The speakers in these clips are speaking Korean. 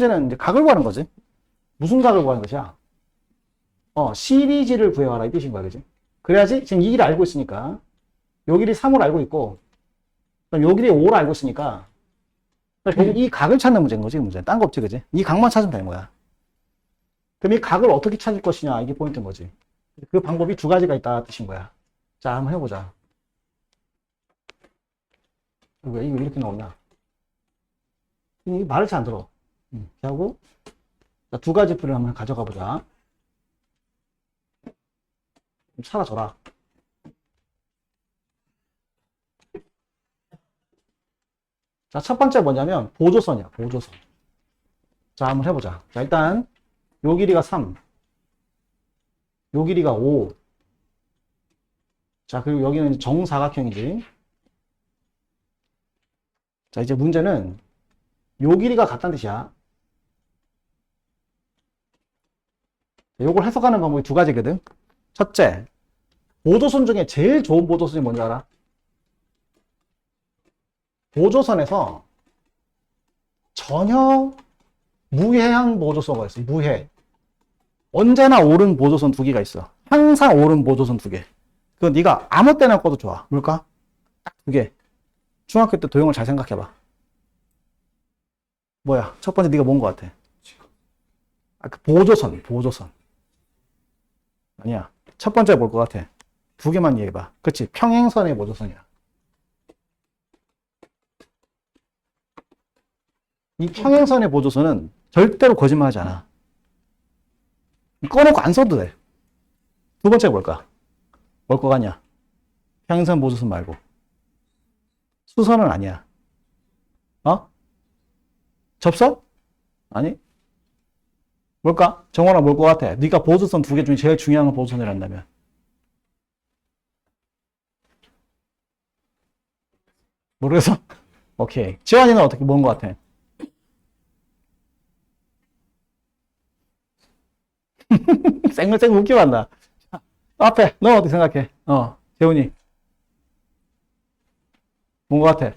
문제는 이제 각을 구하는 거지. 무슨 각을 구하는 것이야? 시리즈를 구해와라 이 뜻인 거야, 그지? 그래야지 지금 이 길이 알고 있으니까 요 길이 3을 알고 있고 그럼 요 길이 5를 알고 있으니까 결국 이 각을 찾는 문제인 거지, 문제는. 딴 거 없지, 그지? 이 각만 찾으면 되는 거야. 그럼 이 각을 어떻게 찾을 것이냐, 이게 포인트인 거지. 그 방법이 두 가지가 있다 뜻인 거야. 자, 한번 해보자. 왜 이거 이렇게 나오냐? 이 말을 잘 안 들어. 이렇게 하고 자, 두 가지 풀을 한번 가져가 보자. 좀 사라져라. 자, 첫 번째 뭐냐면 보조선이야, 보조선. 자, 한번 해보자. 자, 일단 요 길이가 3, 요 길이가 5. 자, 그리고 여기는 정사각형이지. 자, 이제 문제는 요 길이가 같다는 뜻이야. 요걸 해석하는 방법이 두 가지거든. 첫째, 보조선 중에 제일 좋은 보조선이 뭔지 알아? 보조선에서 전혀 무해한 보조선가 있어. 무해. 언제나 옳은 보조선 두 개가 있어. 항상 옳은 보조선 두 개. 그건 네가 아무 때나 꺼도 좋아. 뭘까? 딱 두 개. 중학교 때 도형을 잘 생각해봐. 뭐야? 첫 번째 네가 뭔 거 같아? 그 보조선. 아니야. 첫 번째 뭘 것 같아? 두 개만 얘기해봐. 그치? 평행선의 보조선이야. 이 평행선의 보조선은 절대로 거짓말하지 않아. 꺼놓고 안 써도 돼. 두 번째가 뭘까? 뭘 것 같냐? 평행선 보조선 말고. 수선은 아니야. 접선? 아니. 뭘까? 정원아 뭘 것 같아? 네가 보조선 두 개 중에 제일 중요한 건 보조선이란다면. 모르겠어? 오케이. 지환이는 어떻게 뭔 것 같아? 쌩글쌩글 웃기만 한다. 앞에, 너 어떻게 생각해? 재훈이. 뭔 것 같아?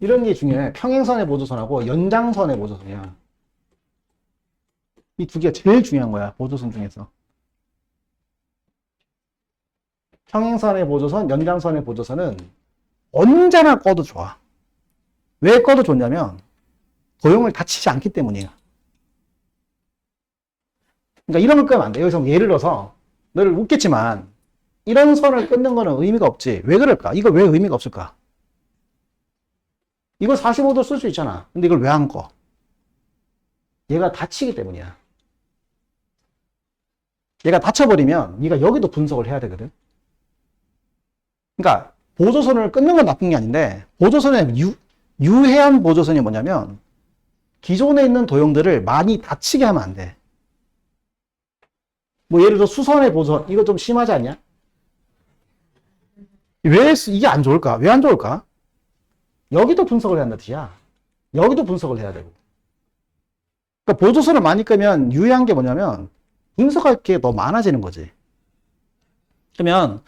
이런 게 중요해. 평행선의 보조선하고 연장선의 보조선이야. 이 두 개가 제일 중요한 거야, 보조선 중에서. 평행선의 보조선, 연장선의 보조선은 언제나 꺼도 좋아. 왜 꺼도 좋냐면 도형을 다치지 않기 때문이야. 그러니까 이런 걸 끄면 안 돼. 여기서 예를 들어서 너를 웃겠지만 이런 선을 끊는 거는 의미가 없지. 왜 그럴까? 이거 왜 의미가 없을까? 이거 45도 쓸 수 있잖아. 근데 이걸 왜 안 꺼? 얘가 다치기 때문이야. 얘가 다쳐버리면 네가 여기도 분석을 해야 되거든. 그러니까 보조선을 끊는 건 나쁜 게 아닌데 보조선의 유해한 보조선이 뭐냐면 기존에 있는 도형들을 많이 다치게 하면 안 돼. 뭐 예를 들어 수선의 보조선 이거 좀 심하지 않냐? 왜 이게 안 좋을까? 왜 안 좋을까? 여기도 분석을 해야 한다는 뜻이야. 여기도 분석을 해야 되고. 그러니까 보조선을 많이 끄면 유의한 게 뭐냐면 분석할 게 더 많아지는 거지. 그러면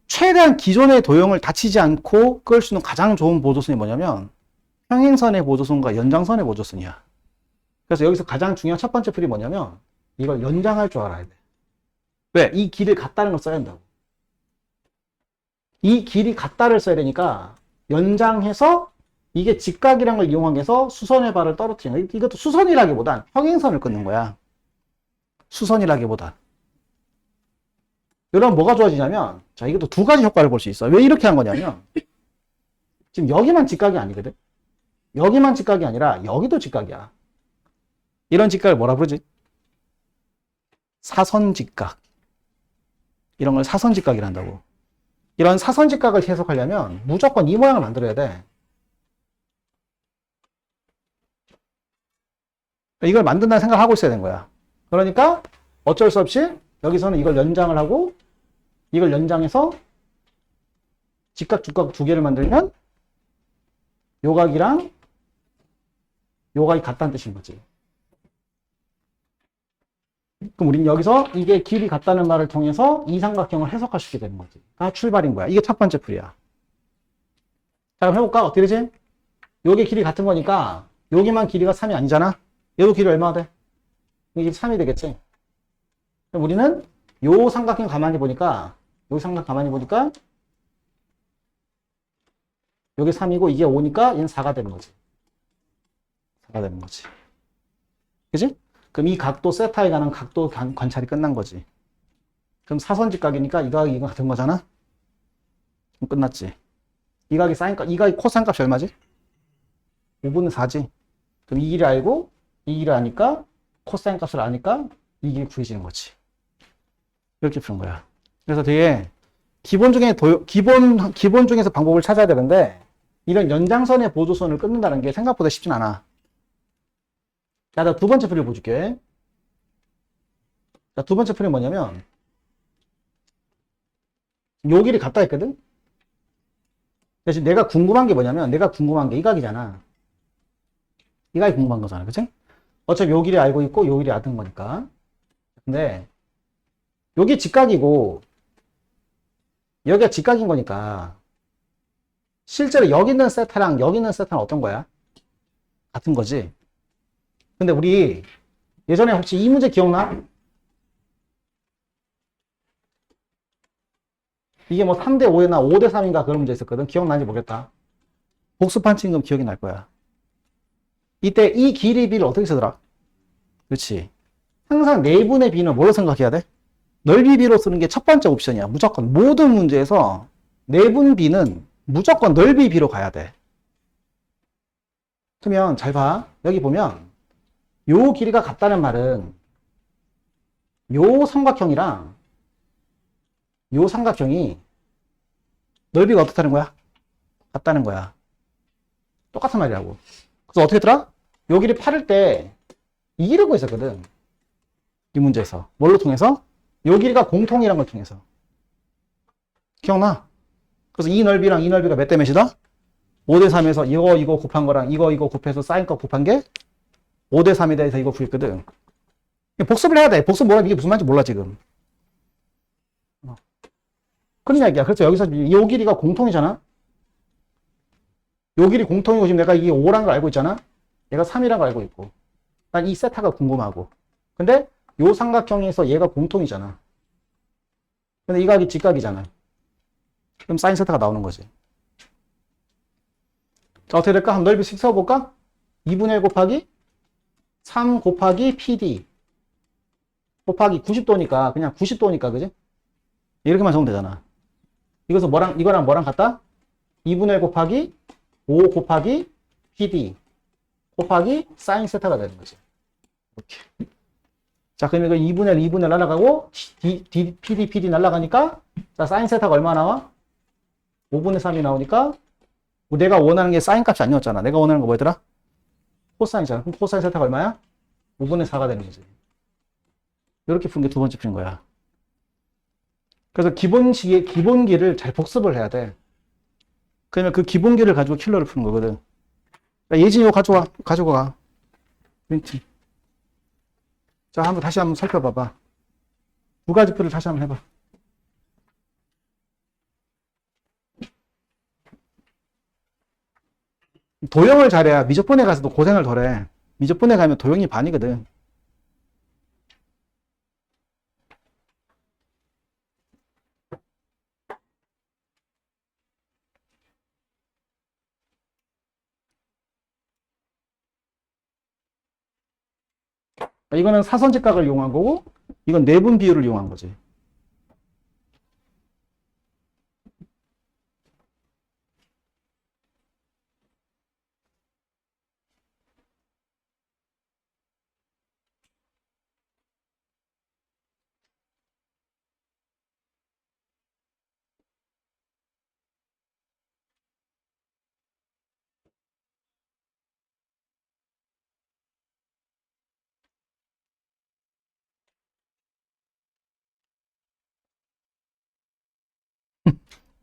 최대한 기존의 도형을 다치지 않고 끌 수 있는 가장 좋은 보조선이 뭐냐면 평행선의 보조선과 연장선의 보조선이야. 그래서 여기서 가장 중요한 첫 번째 풀이 뭐냐면 이걸 연장할 줄 알아야 돼. 왜? 이 길을 같다는 걸 써야 한다고. 이 길이 같다를 써야 되니까 연장해서 이게 직각이라는 걸 이용해서 수선의 발을 떨어뜨리는 거야. 이것도 수선이라기보단 평행선을 끊는 거야. 수선이라기보단. 그럼 뭐가 좋아지냐면 자 이것도 두 가지 효과를 볼 수 있어. 왜 이렇게 한 거냐면 지금 여기만 직각이 아니거든. 여기만 직각이 아니라 여기도 직각이야. 이런 직각을 뭐라 부르지? 사선직각. 이런 걸 사선직각이란다고. 이런 사선직각을 해석하려면 무조건 이 모양을 만들어야 돼. 이걸 만든다는 생각을 하고 있어야 되는 거야. 그러니까 어쩔 수 없이 여기서는 이걸 연장을 하고 이걸 연장해서 직각, 주각 두 개를 만들면 요 각이랑 요 각이 같다는 뜻인 거지. 그럼 우리는 여기서 이게 길이 같다는 말을 통해서 이 삼각형을 해석할 수 있게 되는 거지. 다 출발인 거야. 이게 첫 번째 풀이야. 자, 그럼 해볼까? 어떻게 되지? 요게 길이 같은 거니까 여기만 길이가 3이 아니잖아. 얘도 길이 얼마나 돼? 이게 3이 되겠지. 그럼 우리는 요 삼각형 가만히 보니까 요 삼각형 가만히 보니까 여기 3이고 이게 5니까 얘는 4가 되는 거지. 4가 되는 거지. 그지? 그럼 이 각도 세타에 관한 각도 관찰이 끝난 거지. 그럼 사선직각이니까 이 각이 이거 같은 거잖아? 그럼 끝났지. 이 각이 사인값, 이 각이 코사인 값이 얼마지? 5분의 4지. 그럼 이 길을 알고 이 길을 아니까 코사인 값을 아니까 이 길이 구해지는 거지. 이렇게 푸는 거야. 그래서 되게 기본 중에서 방법을 찾아야 되는데 이런 연장선의 보조선을 끊는다는 게 생각보다 쉽진 않아. 자, 나 두 번째 풀이 보여줄게. 자, 두 번째 풀이 뭐냐면 요 길이 같다 했거든? 대신 내가 궁금한 게 뭐냐면 내가 궁금한 게 이 각이잖아. 이 각이 궁금한 거잖아. 그치? 어차피 요 길이 알고 있고 요 길이 알던 거니까. 근데 여기 직각이고 여기가 직각인 거니까 실제로 여기 있는 세타랑 여기 있는 세타는 어떤 거야? 같은 거지. 근데 우리 예전에 혹시 이 문제 기억나? 이게 뭐 3대 5나 5대 3인가 그런 문제 있었거든. 기억나는지 모르겠다. 복습한 친구는 기억이 날 거야. 이때 이 길이 b를 어떻게 쓰더라? 그렇지. 항상 내분의 b는 뭐로 생각해야 돼? 넓이 b로 쓰는 게 첫 번째 옵션이야. 무조건 모든 문제에서 내분 b는 무조건 넓이 b로 가야 돼. 그러면 잘 봐. 여기 보면 요 길이가 같다는 말은 요 삼각형이랑 요 삼각형이 넓이가 어떻다는 거야? 같다는 거야. 똑같은 말이라고. 그래서 어떻게 했더라? 요 길이 8일 때 이 길을 구했었거든. 이 문제에서. 뭘로 통해서? 요 길이가 공통이란 걸 통해서. 기억나? 그래서 이 넓이랑 이 넓이가 몇 대 몇이다? 5대 3에서 이거 곱한 거랑 이거 곱해서 사인값 곱한 게 5대 3이 돼서 이거 구했거든. 복습을 해야 돼. 복습 뭐라 이게 무슨 말인지 몰라 지금. 그런 이야기야. 그래서 여기서 이 길이가 공통이잖아. 요 길이 공통이고 지금 내가 이게 5라는 걸 알고 있잖아. 얘가 3이라는 걸 알고 있고. 난 이 세타가 궁금하고. 근데 요 삼각형에서 얘가 공통이잖아. 근데 이 각이 직각이잖아. 그럼 사인 세타가 나오는 거지. 자, 어떻게 될까? 한번 넓이씩 세워볼까? 2분의 1 곱하기 3 곱하기 PD 곱하기 90도니까 그냥 90도니까 그지? 이렇게만 적으면 되잖아. 이거랑 뭐랑 같다? 2분의 1 곱하기 5 곱하기 PD 곱하기 사인 세타가 되는 거지. 이렇게. 자, 그럼 이거 2분의 1, 2분의 1 날아가고 PD 날아가니까 자, 사인 세타가 얼마 나와? 5분의 3이 나오니까 내가 원하는 게 사인 값이 아니었잖아. 내가 원하는 거 뭐였더라? 코사인이잖아. 그럼 코사인 세타가 얼마야? 5분의 4가 되는 거지. 이렇게 푼 게 두 번째 풀인 거야. 그래서 기본기를 잘 복습을 해야 돼. 그러면 그 기본기를 가지고 킬러를 푸는 거거든. 예진이 이거 가지고 가. 프린트. 자, 다시 한번 살펴봐봐. 두 가지 풀을 다시 한번 해봐. 도형을 잘해야 미적분에 가서도 고생을 덜해. 미적분에 가면 도형이 반이거든. 이거는 사선직각을 이용한 거고 이건 내분 비율을 이용한 거지.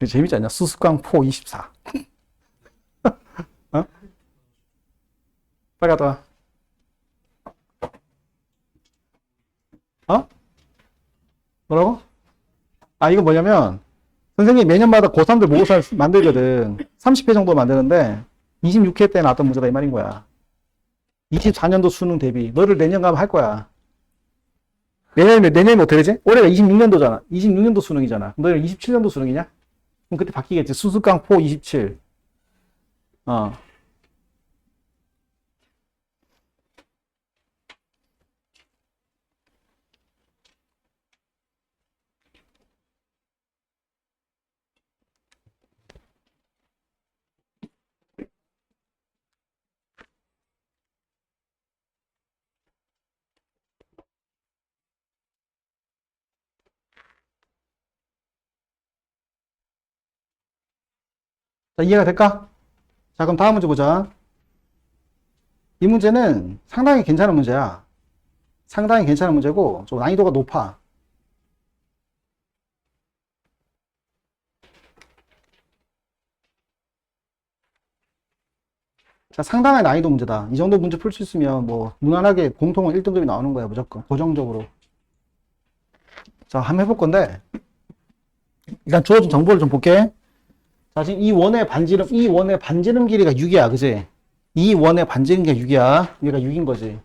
재밌지 않냐? 수습광포 24. 어? 빨리 갔다 와. 어? 뭐라고? 아, 이거 뭐냐면, 선생님이 매년마다 고3들 모의고사 만들거든. 30회 정도 만드는데, 26회 때 나왔던 문제다 이 말인 거야. 24년도 수능 대비. 너를 내년 가면 할 거야. 내년이 어떻게 되지? 올해가 26년도잖아. 26년도 수능이잖아. 너희는 27년도 수능이냐? 그럼 그때 바뀌겠지. 수습강포 27. 어. 자, 이해가 될까? 자, 그럼 다음 문제 보자. 이 문제는 상당히 괜찮은 문제야. 상당히 괜찮은 문제고, 좀 난이도가 높아. 자, 상당한 난이도 문제다. 이 정도 문제 풀 수 있으면, 뭐, 무난하게 공통은 1등급이 나오는 거야, 무조건. 고정적으로. 자, 한번 해볼 건데, 일단 주어진 정보를 좀 볼게. 자, 지금 이 원의 반지름 길이가 6이야, 그지? 이 원의 반지름 길이가 6이야. 얘가 6인 거지.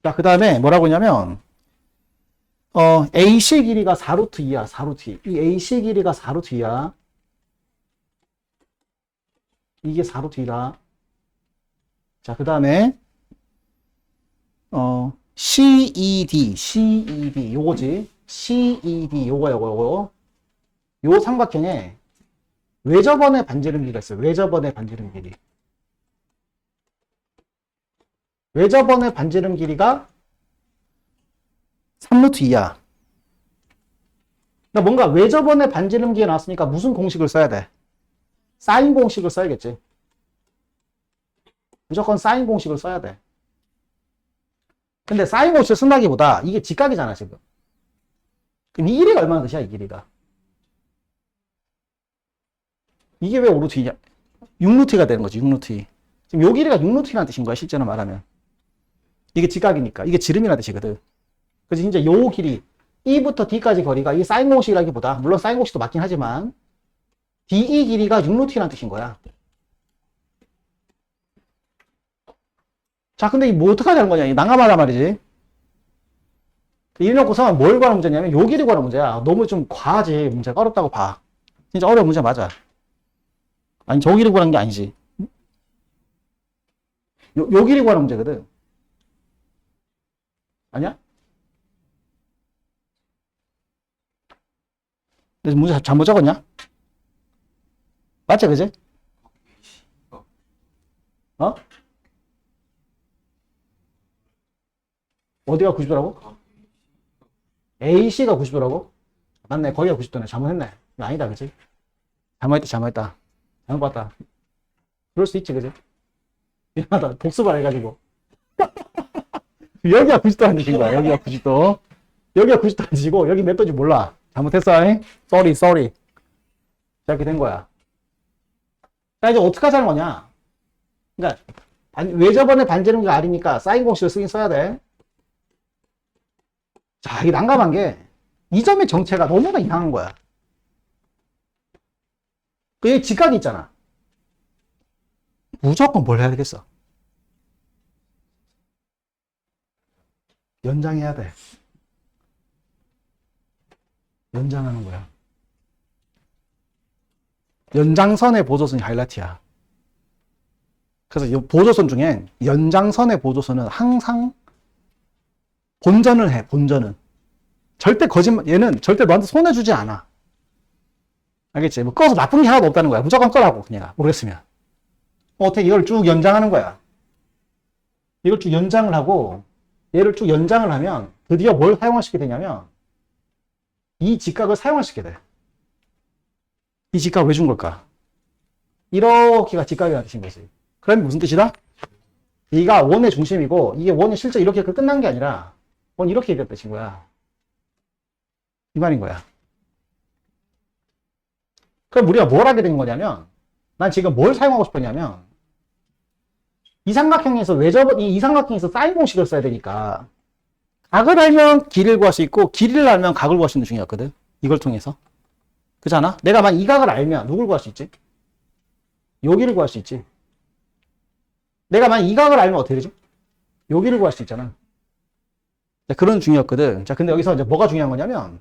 자, 그 다음에 뭐라고 하냐면, AC 길이가 4루트 2야, 4루트 2. 이 AC 길이가 4루트 2야. 이게 4루트 2라. 자, 그 다음에, CED, 요거지. CED, 요거. 요 삼각형에 외접원의 반지름 길이가 있어요. 외접원의 반지름 길이. 외접원의 반지름 길이가 3루트 2야. 그러니까 뭔가 외접원의 반지름 길이 나왔으니까 무슨 공식을 써야 돼? 사인 공식을 써야겠지. 무조건 사인 공식을 써야 돼. 근데 사인 공식을 쓴다기보다 이게 직각이잖아, 지금. 그럼 이 길이가 얼마나 뜻이야, 이 길이가? 이게 왜 5루트 2냐? 6루트가 되는 거지, 6루트 2. 지금 요 길이가 6루트라는 뜻인 거야, 실제로 말하면. 이게 직각이니까. 이게 지름이라는 뜻이거든. 그래서 이제 요 길이, E부터 D까지 거리가 이 사인 공식이라기보다, 물론 사인 공식도 맞긴 하지만, DE 길이가 6루트라는 뜻인 거야. 자, 근데 이 뭐 어떻게 하자는 거냐? 이 난감하단 말이지. 이래놓고서 뭘 구하는 문제냐면, 요 길이 구하는 문제야. 너무 좀 과하지. 문제가 어렵다고 봐. 진짜 어려운 문제 맞아. 아니, 저 길이 구하는 게 아니지. 요 길이 구하는 문제거든. 아니야? 근데 문제 잘못 적었냐? 맞지, 그지? 어? 어디가 90도라고? AC가 90도라고? 맞네, 거기가 90도네. 잘못했네. 이거 아니다, 그지? 잘못했다. 잘못 봤다. 그럴 수 있지, 그지? 미안하다. 복습을 해가지고. 여기가 90도 안 되신 거야. 여기가 90도. 여기가 90도 안 되시고, 여기 몇 도인지 몰라. 잘못했어. 잉? sorry. 자, 이렇게 된 거야. 자, 이제 어떻게 하자는 거냐? 그러니까, 외접원의 반지름기가 R이니까 사인 공식을 쓰긴 써야 돼. 자, 이게 난감한 게, 이 점의 정체가 너무나 이상한 거야. 여기 직각이 있잖아. 무조건 뭘 해야 되겠어? 연장해야 돼. 연장하는 거야. 연장선의 보조선이 하이라이트야. 그래서 이 보조선 중엔 연장선의 보조선은 항상 본전을 해, 본전은. 절대 얘는 절대 너한테 손해주지 않아. 알겠지? 뭐 꺼서 나쁜 게 하나도 없다는 거야. 무조건 꺼라고, 그냥. 모르겠으면. 어떻게 이걸 쭉 연장하는 거야. 이걸 쭉 연장을 하고, 얘를 쭉 연장을 하면, 드디어 뭘 사용시키게 되냐면, 이 직각을 사용시키게 돼. 이 직각을 왜 준 걸까? 이렇게가 직각이라는 뜻인 거지. 그럼 무슨 뜻이다? 이가 원의 중심이고, 이게 원이 실제 이렇게 끝난 게 아니라, 원이 이렇게 됐다, 친구야. 이 말인 거야. 그럼 우리가 뭘 하게 된 거냐면, 난 지금 뭘 사용하고 싶었냐면, 이 삼각형에서 사인 공식을 써야 되니까, 각을 알면 길이를 구할 수 있고, 길이를 알면 각을 구할 수 있는 중이었거든. 이걸 통해서. 그렇잖아? 내가 만약 이 각을 알면 누굴 구할 수 있지? 여기를 구할 수 있지. 내가 만약 이 각을 알면 어떻게 되죠? 여기를 구할 수 있잖아. 자, 그런 중요했거든. 자, 근데 여기서 이제 뭐가 중요한 거냐면,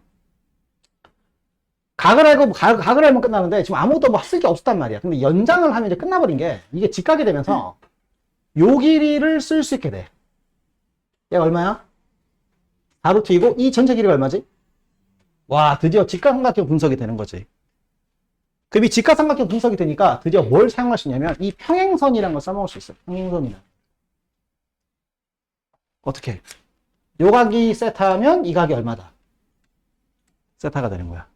각을 알면 끝나는데, 지금 아무것도 뭐 쓸 게 없었단 말이야. 근데 연장을 하면 이제 끝나버린 게, 이게 직각이 되면서, 요 길이를 쓸 수 있게 돼. 얘가 얼마야? 4루트이고, 이 전체 길이가 얼마지? 와, 드디어 직각삼각형 분석이 되는 거지. 그럼 이 직각삼각형 분석이 되니까 드디어 뭘 사용할 수 있냐면 이 평행선이라는 걸 써먹을 수 있어요. 평행선이나. 어떻게? 요 각이 세타하면 이 각이 얼마다? 세타가 되는 거야.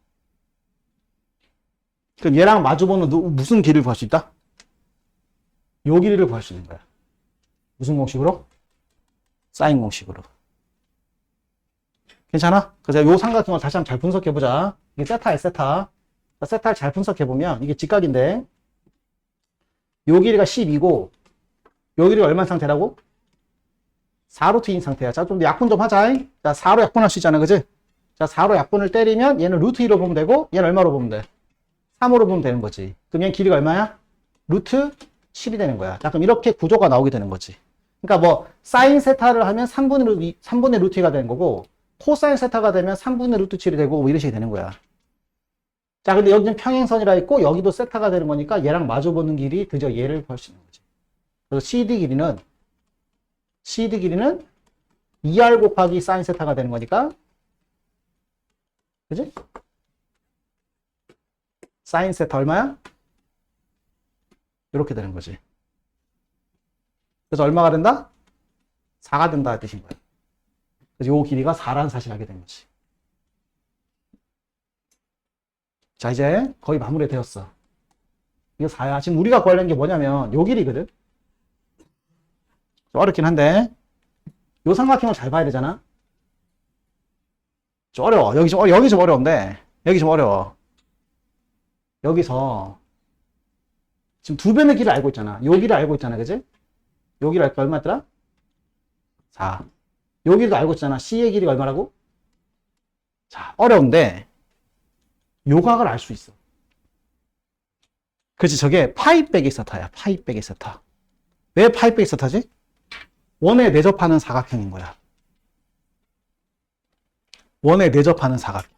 그럼 얘랑 마주보는 무슨 길이를 구할 수 있다? 요 길이를 구할 수 있는 거야. 무슨 공식으로? 사인 공식으로. 괜찮아? 그래서 요 삼각형을 다시 한번 잘 분석해보자. 이게 세타야, 세타. 세타를 잘 분석해보면 이게 직각인데 요 길이가 10이고 요 길이가 얼마인 상태라고? 4루트인 상태야. 자, 좀 더 약분 좀 하자. 자, 4로 약분할 수 있잖아. 그지? 자, 4로 약분을 때리면 얘는 루트 2로 보면 되고 얘는 얼마로 보면 돼? 3으로 보면 되는 거지. 그럼 얘 길이가 얼마야? 루트 7이 되는 거야. 자, 그럼 이렇게 구조가 나오게 되는 거지. 그러니까 뭐 사인 세타를 하면 3분의 루트 2가 되는 거고 코사인 세타가 되면 3분의 루트 7이 되고 뭐 이런 식이 되는 거야. 자, 근데 여기는 평행선이라 있고 여기도 세타가 되는 거니까 얘랑 마주보는 길이 드디어 얘를 구할 수 있는 거지. 그래서 CD 길이는 2R 곱하기 사인 세타가 되는 거니까, 그지? 사인 세타 얼마야? 이렇게 되는 거지. 그래서 얼마가 된다? 4가 된다 뜻인 거야. 그래서 요 길이가 4라는 사실을 알게 된 거지. 자, 이제 거의 마무리 되었어. 이거 4야. 지금 우리가 구하려는 게 뭐냐면 요 길이거든. 좀 어렵긴 한데 요 삼각형을 잘 봐야 되잖아. 좀 어려워. 여기 좀 어려운데 여기 좀 어려워. 여기서 지금 두 변의 길을 알고 있잖아. 요 길을 알고 있잖아. 그지? 요 길을 알까 얼마였더라? 4. 요 길도 알고 있잖아. C의 길이가 얼마라고? 자, 어려운데 요 각을 알 수 있어. 그렇지. 저게 파이 빼기 세타야. 파이 빼기 세타. 왜 파이 빼기 세타지? 원에 내접하는 사각형인 거야. 원에 내접하는 사각형.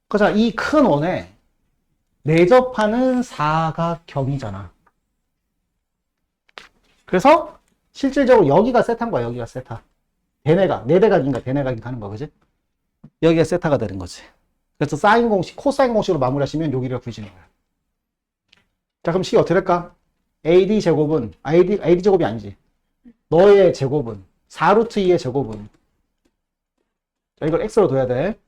그자 이 큰 원에 내접하는 사각형이잖아. 그래서 실질적으로 여기가 세타인 거야. 여기가 세타. 내대각인가 대내각인가 하는 거, 그지? 여기가 세타가 되는 거지. 그래서 사인 공식, 코사인 공식으로 마무리하시면 여기를 구해지는 거야. 자, 그럼 식이 어떻게 될까? AD 제곱은, AD 제곱이 아니지. 너의 제곱은, 4루트 2의 제곱은. 자, 이걸 X로 둬야 돼.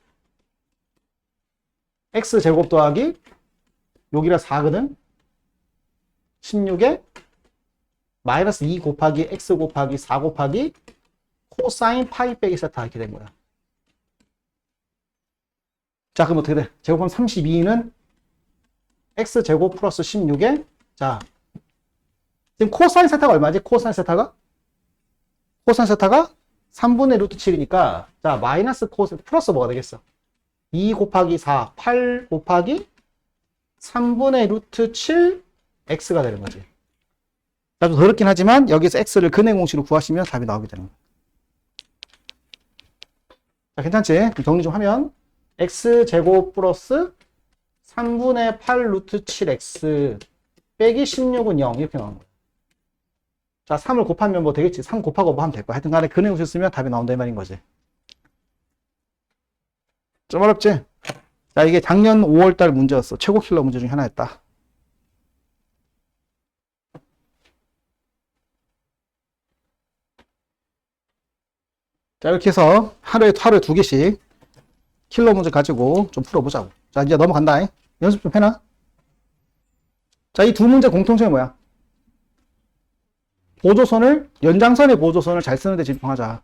X 제곱 더하기, 여기가 4거든? 16에 마이너스 2 곱하기 X 곱하기 4 곱하기 코사인 파이 빼기 세타 이렇게 된 거야. 자, 그럼 어떻게 돼? 제곱하면 32는 X 제곱 플러스 16에 자, 지금 코사인 세타가 얼마지? 코사인 세타가 3분의 루트 7이니까 자, 마이너스 코사인 플러스 뭐가 되겠어? 2 곱하기 4, 8 곱하기 3분의 루트 7 X가 되는 거지. 자, 좀 어렵긴 하지만 여기서 X를 근해 공식으로 구하시면 답이 나오게 되는 거야. 자, 괜찮지? 그럼 정리 좀 하면 X제곱 플러스 3분의 8 루트 7X 빼기 16은 0 이렇게 나오는 거야. 자, 3을 곱하면 뭐 되겠지? 3 곱하고 뭐 하면 될 거야. 하여튼 간에 근해 공식 쓰면 답이 나온다 이 말인 거지. 좀 어렵지? 자, 이게 작년 5월달 문제였어. 최고 킬러 문제 중에 하나였다. 자, 이렇게 해서 하루에 2개씩 킬러 문제 가지고 좀 풀어보자고. 자, 이제 넘어간다. 연습 좀 해놔. 자, 이 두 문제 공통점이 뭐야? 연장선의 보조선을 잘 쓰는데 집중하자.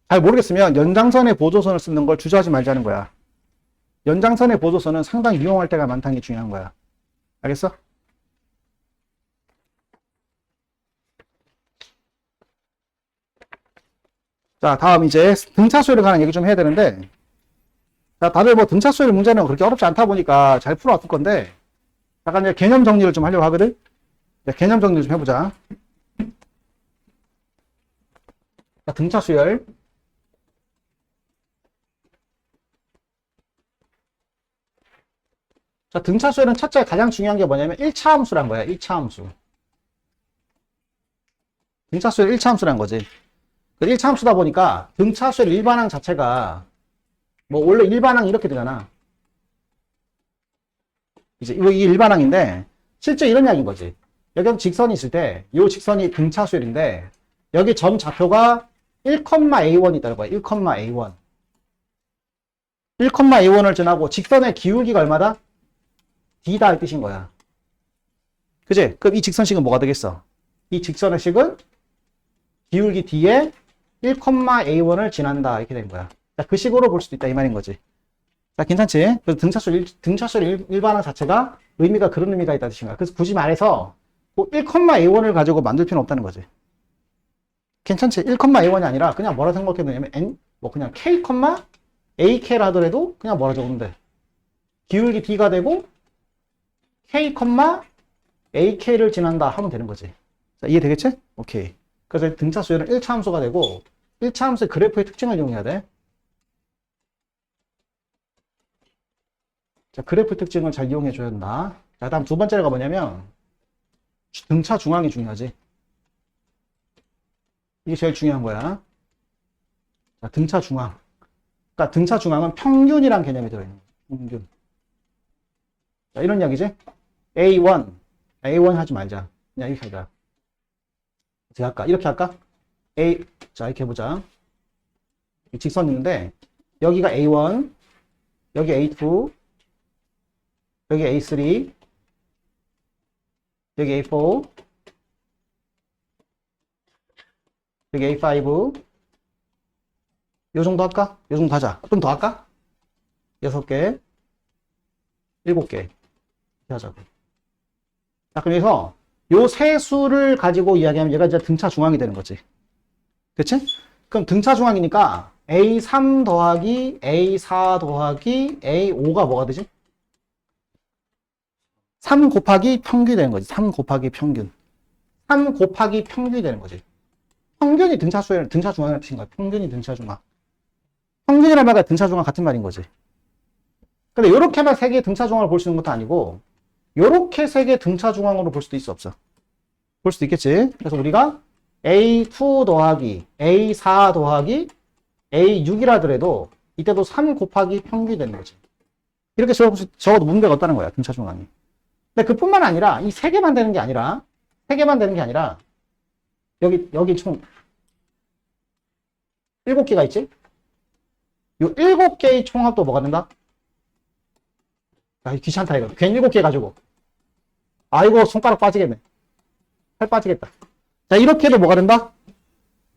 잘 모르겠으면 연장선의 보조선을 쓰는 걸 주저하지 말자는 거야. 연장선의 보조선은 상당히 이용할 때가 많다는 게 중요한 거야. 알겠어? 자, 다음 이제 등차수열에 관한 얘기 좀 해야 되는데, 자, 다들 뭐 등차수열 문제는 그렇게 어렵지 않다 보니까 잘 풀어왔을 건데, 잠깐 이제 개념 정리를 좀 하려고 하거든. 자, 개념 정리 좀 해보자. 자, 등차 수열. 자, 등차 수열은 첫째 가장 중요한 게 뭐냐면 1차 함수란 거야. 1차 함수. 등차 수열 1차 함수란 거지. 1차 함수다 보니까 등차 수열 일반항 자체가 뭐 원래 일반항 이렇게 되잖아. 이제 이게 일반항인데 실제 이런 이야기인 거지. 여기 직선이 있을 때 이 직선이 등차 수열인데 여기 점 좌표가 1,A1이 있다는 거야. 1,A1. 1,A1을 지나고 직선의 기울기가 얼마다? D다 이 뜻인 거야. 그지? 그럼 이 직선식은 뭐가 되겠어? 이 직선의 식은 기울기 D에 1,A1을 지난다 이렇게 되는 거야. 자, 그 식으로 볼 수도 있다 이 말인 거지. 자, 괜찮지? 그래서 등차수열 일반항 자체가 의미가 그런 의미가 있다는 뜻인 거야. 그래서 굳이 말해서 1,A1을 가지고 만들 필요는 없다는 거지. 괜찮지? 1,A1이 아니라 그냥 뭐라 생각해도 되냐면 뭐 그냥 K,AK라 하더라도 그냥 뭐라 적으면 돼. 기울기 D가 되고 K, AK를 지난다 하면 되는 거지. 자, 이해되겠지? 오케이. 그래서 등차 수열은 1차 함수가 되고 1차 함수의 그래프의 특징을 이용해야 돼. 자, 그래프 특징을 잘 이용해 줘야 된다. 자, 다음 두 번째가 뭐냐면 등차 중앙이 중요하지. 이게 제일 중요한 거야. 자, 등차 중앙. 그러니까 등차 중앙은 평균이란 개념이 들어있는 거야. 평균. 자, 이런 이야기지. A1 하지 말자. 그냥 이렇게 하자. 어떻게 할까? 이렇게 할까? 자, 이렇게 해보자. 직선 있는데, 여기가 A1, 여기 A2, 여기 A3, 여기 A4, 여기 A5, 요 정도 할까? 요 정도 하자. 좀 더 할까? 6개, 7개. 이렇게 하자고. 자, 그래서 요 세 수를 가지고 이야기하면 얘가 이제 등차 중앙이 되는 거지. 그치? 그럼 등차 중앙이니까 A3 더하기 A4 더하기 A5가 뭐가 되지? 3 곱하기 평균이 되는 거지. 3 곱하기 평균. 3 곱하기 평균이 되는 거지. 평균이 등차 중앙이라는 뜻인 거야. 평균이 등차 중앙. 평균이란 말과 등차 중앙 같은 말인 거지. 근데 요렇게만 세 개의 등차 중앙을 볼 수 있는 것도 아니고 요렇게 세 개의 등차 중앙으로 볼 수도 있어 없어? 볼 수도 있겠지. 그래서 우리가 A2 더하기 A4 더하기 A6이라 하더라도 이때도 3 곱하기 평균이 되는 거지. 이렇게 적어도 문제가 없다는 거야. 등차 중앙이. 근데 그뿐만 아니라 이 세 개만 되는 게 아니라 여기 총 7개가 있지? 요 7개의 총합도 뭐가 된다? 아, 귀찮다 이거. 괜히 7개 가지고. 아이고 손가락 빠지겠네. 팔 빠지겠다. 자, 이렇게 해도 뭐가 된다?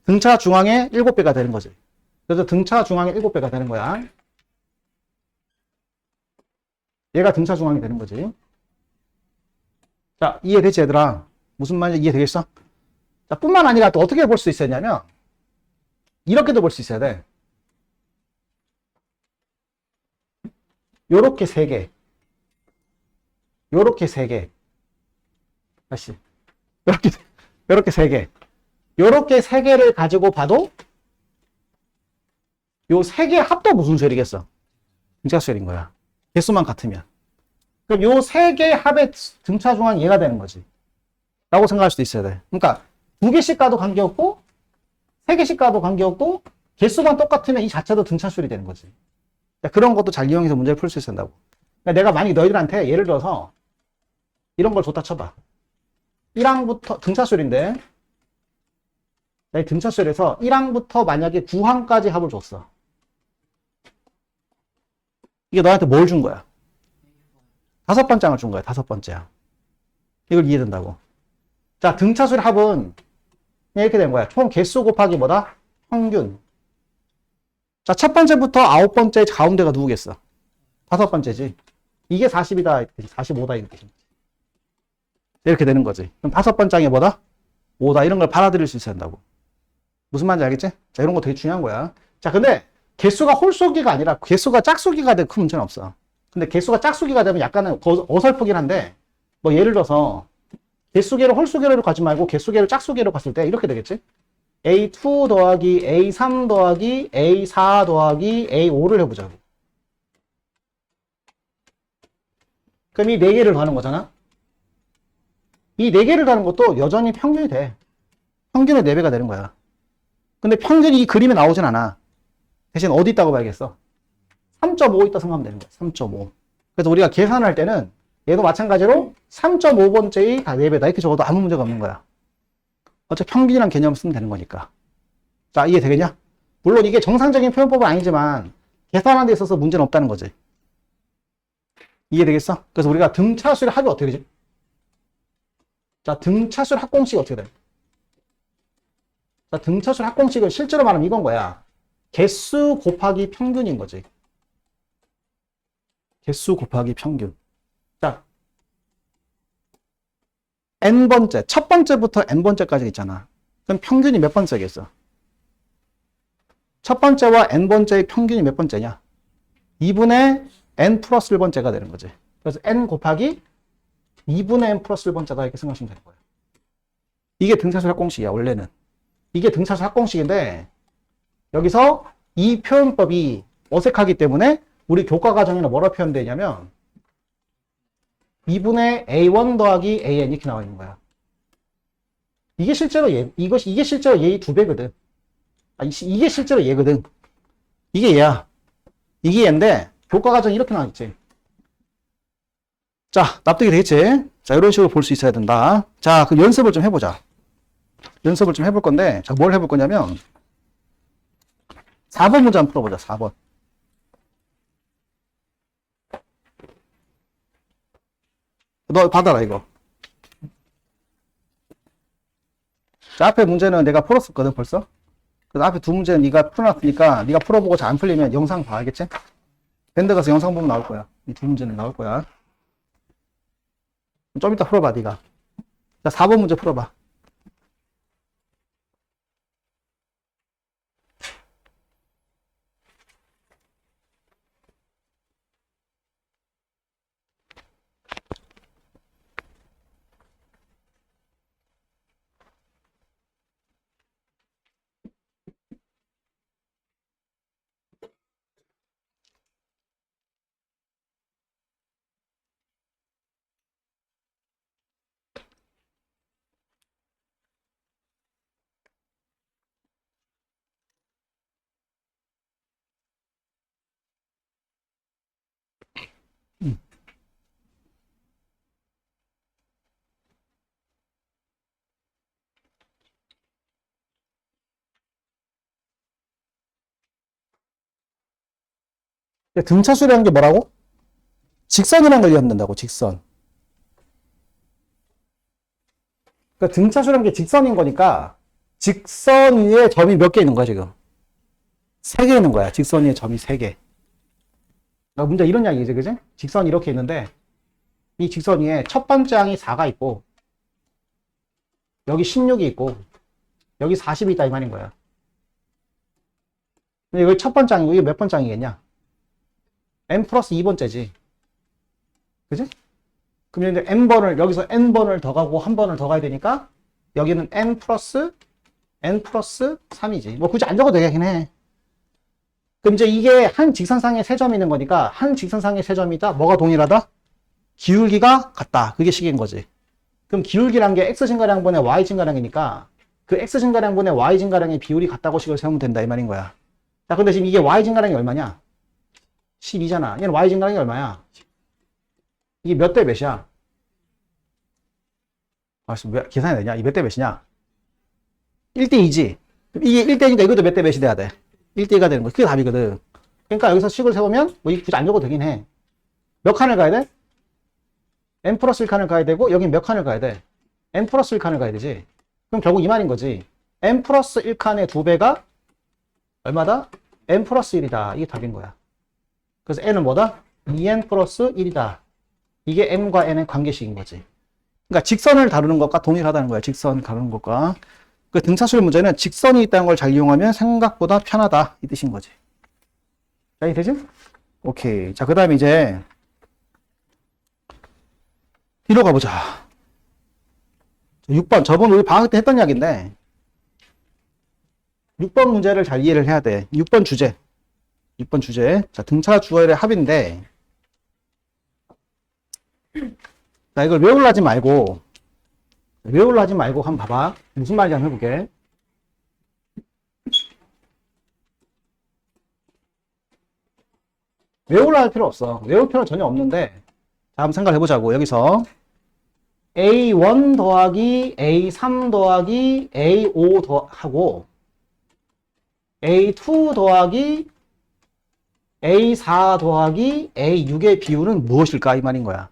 등차 중앙에 7배가 되는 거지. 그래서 등차 중앙에 7배가 되는 거야. 얘가 등차 중앙이 되는 거지. 자, 이해되지 얘들아? 무슨 말인지 이해되겠어? 자, 뿐만 아니라 또 어떻게 볼 수 있었냐면 이렇게도 볼 수 있어야 돼. 요렇게 3개. 요렇게 3개. 다시. 요렇게 3개. 요렇게 3개를 가지고 봐도 요 3개 합도 무슨 수열이겠어? 등차 수열인 거야. 개수만 같으면. 그럼 요 3개 합의 등차 중앙이 얘가 되는 거지. 라고 생각할 수도 있어야 돼. 그러니까 2개씩 가도 관계없고 3개씩 가도 관계없고 개수만 똑같으면 이 자체도 등차 수열이 되는 거지. 그런 것도 잘 이용해서 문제를 풀 수 있어야 된다고. 그러니까 내가 만약 너희들한테 예를 들어서 이런 걸 줬다 쳐봐. 1항부터 등차 수열인데 등차 수열에서 1항부터 만약에 9항까지 합을 줬어. 이게 너한테 뭘 준 거야? 5번째 항을 준 거야. 5번째 항. 이걸 이해된다고. 자, 등차 수열 합은 이렇게 된 거야. 총 개수 곱하기 뭐다? 평균. 자, 첫 번째부터 9번째 가운데가 누구겠어? 5번째지. 이게 40이다. 45다. 이렇게 되는 거지. 그럼 5번째 항이 뭐다? 5다. 이런 걸 받아들일 수 있어야 한다고. 무슨 말인지 알겠지? 자, 이런 거 되게 중요한 거야. 자, 근데 개수가 홀수기가 아니라 개수가 짝수기가 되면 큰 문제는 없어. 근데 개수가 짝수기가 되면 약간은 어설프긴 한데 뭐 예를 들어서 개수계를 홀수계로 가지 말고 개수계를 짝수계로 갔을 때 이렇게 되겠지? A2 더하기 A3 더하기 A4 더하기 A5를 해보자고. 그럼 이 4개를 더하는 거잖아? 이 4개를 더하는 것도 여전히 평균이 돼. 평균의 4배가 되는 거야. 근데 평균이 이 그림에 나오진 않아. 대신 어디 있다고 봐야겠어? 3.5 있다 생각하면 되는 거야. 3.5. 그래서 우리가 계산할 때는 얘도 마찬가지로 3.5번째의 다 4배다. 이렇게 적어도 아무 문제가 없는 거야. 어차피 평균이란 개념을 쓰면 되는 거니까. 자, 이해되겠냐? 물론 이게 정상적인 표현법은 아니지만 계산하는 데 있어서 문제는 없다는 거지. 이해되겠어? 그래서 우리가 등차수를 합이 어떻게 되지? 자, 등차수를 합공식이 어떻게 돼? 자, 등차수를 합공식은 실제로 말하면 이건 거야. 개수 곱하기 평균인 거지. 개수 곱하기 평균. 자, n번째, 첫 번째부터 n번째까지 있잖아. 그럼 평균이 몇 번째겠어? 첫 번째와 n번째의 평균이 몇 번째냐? 2분의 n 플러스 1번째가 되는 거지. 그래서 n 곱하기 2분의 n 플러스 1번째다 이렇게 생각하시면 되는 거예요. 이게 등차수 합공식이야, 원래는. 이게 등차수 합공식인데 여기서 이 표현법이 어색하기 때문에 우리 교과 과정에는 뭐라 표현되냐면 2분의 A1 더하기 AN 이렇게 나와 있는 거야. 이게 실제로 이게 실제로 얘의 2배거든. 이게 실제로 얘거든. 이게 얘야. 이게 얘인데 교과 과정이 이렇게 나와 있지. 자, 납득이 되겠지? 자, 이런 식으로 볼 수 있어야 된다. 자, 그럼 연습을 좀 해보자. 연습을 좀 해볼 건데, 자, 뭘 해볼 거냐면 4번 문제 한번 풀어보자. 4번. 너 받아라 이거. 자, 앞에 문제는 내가 풀었었거든 벌써. 그래서 앞에 두 문제는 네가 풀어놨으니까 네가 풀어보고 잘 안 풀리면 영상 봐야겠지? 밴드 가서 영상 보면 나올 거야. 이 두 문제는 나올 거야. 좀 이따 풀어봐 네가. 자, 4번 문제 풀어봐. 등차수라는 게 뭐라고? 직선이라는 걸 이해한다고, 직선. 그러니까 등차수라는 게 직선인 거니까 직선 위에 점이 몇 개 있는 거야 지금? 3개 있는 거야. 직선 위에 점이 3개. 그러니까 문제 이런 이야기지, 그지? 직선이 이렇게 있는데 이 직선 위에 첫 번째 항이 4가 있고 여기 16이 있고 여기 40이 있다 이 말인 거야. 근데 여기 첫 번째 항이고 이게 몇 번째 항이겠냐? n 플러스 2번째지. 그지? 그럼 이제 n번을 여기서 n번을 더 가고 한 번을 더 가야 되니까 여기는 n 플러스 3이지. 뭐 굳이 안 적어도 되긴 해. 그럼 이제 이게 한 직선상에 세 점이 있는 거니까 한 직선상에 세 점이다. 뭐가 동일하다? 기울기가 같다. 그게 식인 거지. 그럼 기울기란 게 x 증가량분의 y 증가량이니까 그 x 증가량분의 y 증가량의 비율이 같다고 식을 세우면 된다 이 말인 거야. 자, 근데 지금 이게 y 증가량이 얼마냐? 12잖아. 얘는 y 증가량이 얼마야? 이게 몇 대 몇이야? 아, 왜 계산이 되냐? 이 몇 대 몇이냐? 1대2지. 이게 1대니까 이것도 몇 대 몇이 돼야 돼? 1대2가 되는 거. 그게 답이거든. 그러니까 여기서 식을 세우면 뭐 굳이 안 적어도 되긴 해. 몇 칸을 가야 돼? n 플러스 1칸을 가야 되고 여긴 몇 칸을 가야 돼? n 플러스 1칸을 가야 되지. 그럼 결국 이 말인 거지. n 플러스 1칸의 2배가 얼마다? n 플러스 1이다. 이게 답인 거야. 그래서 n은 뭐다? 2n 플러스 1이다. 이게 m과 n의 관계식인 거지. 그러니까 직선을 다루는 것과 동일하다는 거야. 직선 다루는 것과. 그 등차수열 문제는 직선이 있다는 걸 잘 이용하면 생각보다 편하다. 이 뜻인 거지. 자, 이 되지? 오케이. 자, 그 다음에 이제 뒤로 가보자. 6번. 저번 우리 방학 때 했던 이야기인데, 6번 문제를 잘 이해를 해야 돼. 6번 주제. 6번 주제. 자, 등차 주어의 합인데, 자, 이걸 외우려 하지 말고 한번 봐봐. 무슨 말인지 한번 해볼게. 외우려 할 필요 없어. 외울 필요는 전혀 없는데, 자, 한번 생각을 해보자고. 여기서 A1 더하기 A3 더하기 A5 하고 A2 더하기 A4 더하기 A6의 비율은 무엇일까? 이 말인 거야.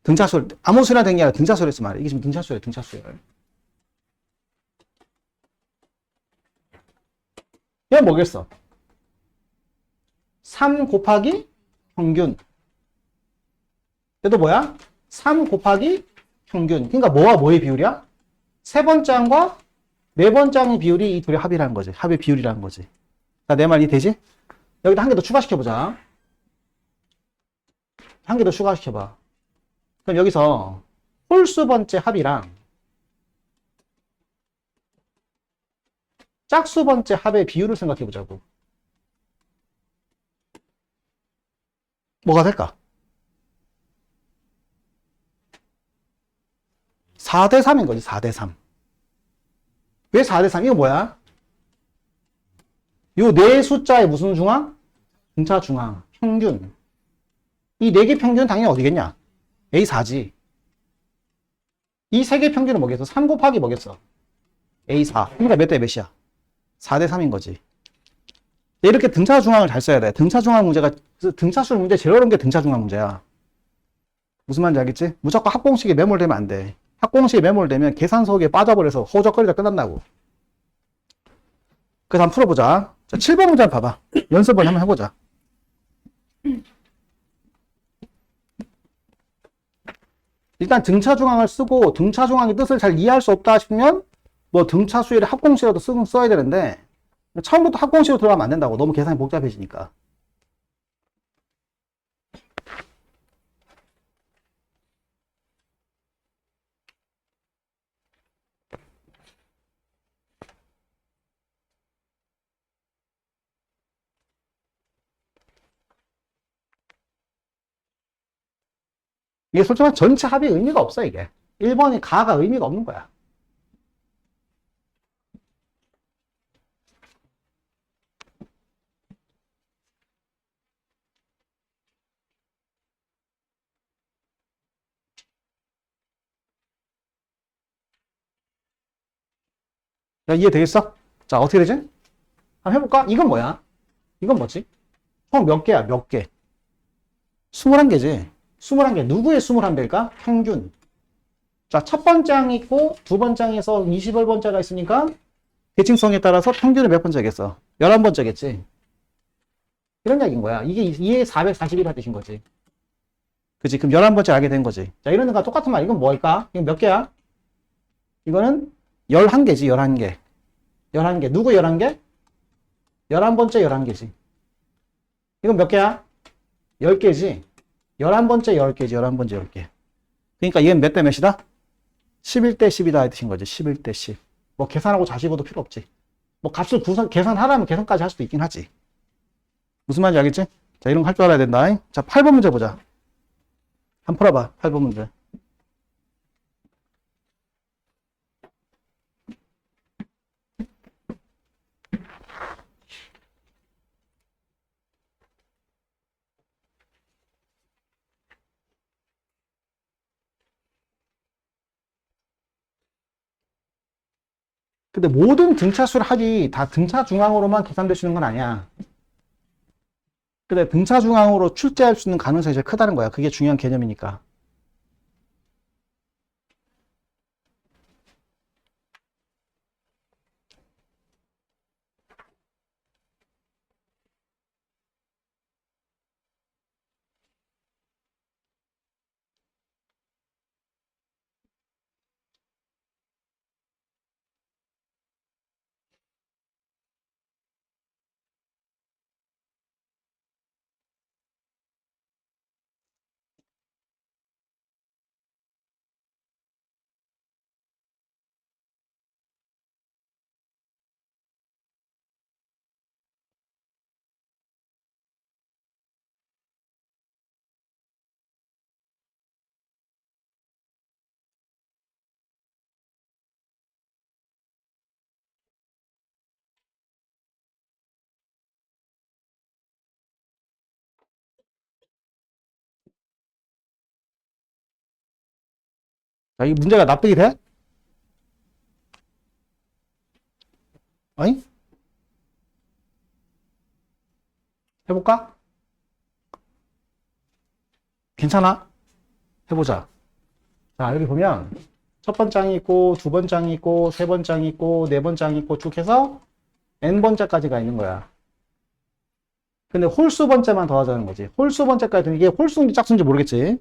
등차수열, 아무 수나 된 게 아니라 등차수열에서 말이야. 이게 지금 등차수열, 등차수열. 이건 뭐겠어? 3 곱하기 평균. 얘도 뭐야? 3 곱하기 평균. 그러니까 뭐와 뭐의 비율이야? 세 번째 항과 네 번째 항의 비율이 이 둘의 합이라는 거지. 합의 비율이라는 거지. 자, 내 말 이해되지? 여기다 한 개 더 추가시켜보자. 한 개 더 추가시켜봐. 그럼 여기서 홀수 번째 합이랑 짝수 번째 합의 비율을 생각해보자고. 뭐가 될까? 4대 3인 거지, 4대 3. 왜 4대 3? 이거 뭐야? 요 네 숫자의 무슨 중앙? 등차 중앙, 평균. 이 네 개 평균은 당연히 어디겠냐? A4지. 이 세 개 평균은 뭐겠어? 3 곱하기 뭐겠어? A4. 그러니까 몇 대 몇이야? 4대 3인 거지. 이렇게 등차 중앙을 잘 써야 돼. 등차 중앙 문제가, 등차수 문제 제일 어려운 게 등차 중앙 문제야. 무슨 말인지 알겠지? 무조건 합공식에 매몰되면 안 돼. 합공식에 매몰되면 계산 속에 빠져버려서 허우적거리다 끝난다고. 그래서 한번 풀어보자. 자, 7번 문제 한번 봐봐. 연습을 한번 해보자. 일단 등차 중앙을 쓰고 등차 중앙의 뜻을 잘 이해할 수 없다 싶으면 뭐 등차 수열의 합공식이라도 써야 되는데 처음부터 합공식으로 들어가면 안 된다고. 너무 계산이 복잡해지니까. 이게 솔직히 말해 전체 합이 의미가 없어, 이게. 1번이 가가 의미가 없는 거야. 야, 이해되겠어? 자, 어떻게 되지? 한번 해볼까? 이건 뭐야? 이건 뭐지? 총 몇 개야? 몇 개? 21개지. 21개. 누구의 21개일까? 평균. 자, 첫 번째 항이 있고 두 번째 항에서 21번째가 있으니까 대칭성에 따라서 평균은 몇 번째겠어? 11번째겠지. 이런 얘기인 거야. 이게 441화 뜻인 거지. 그치? 그럼 11번째 알게 된 거지. 자, 이런 거가 똑같은 말. 이건 뭘까? 이건 몇 개야? 이거는 11개지, 11개. 11개. 누구 11개? 11번째 11개지. 이건 몇 개야? 10개지. 11번째 10개지, 11번째 10개. 그러니까 얘는 몇 대 몇이다? 11대 10이다. 이 뜻인 거지. 11대 10. 뭐 계산하고 자시고도 필요 없지. 뭐 값을 계산하라면 계산까지 할 수도 있긴 하지. 무슨 말인지 알겠지? 자, 이런 거 할 줄 알아야 된다. 자, 8번 문제 보자. 한번 풀어봐. 8번 문제. 근데 모든 등차수를 합이 다 등차 중앙으로만 계산될 수 있는 건 아니야. 근데 등차 중앙으로 출제할 수 있는 가능성이 제일 크다는 거야. 그게 중요한 개념이니까. 자, 이 문제가 납득이 돼? 아니? 해볼까? 괜찮아? 해보자. 자, 여기 보면 첫 번 장이 있고, 두 번 장이 있고, 세 번 장이 있고, 네 번 장이 있고 쭉 해서 n번째까지가 있는 거야. 근데 홀수 번째만 더하자는 거지. 홀수 번째까지 되면 이게 홀수인지 짝수인지 모르겠지.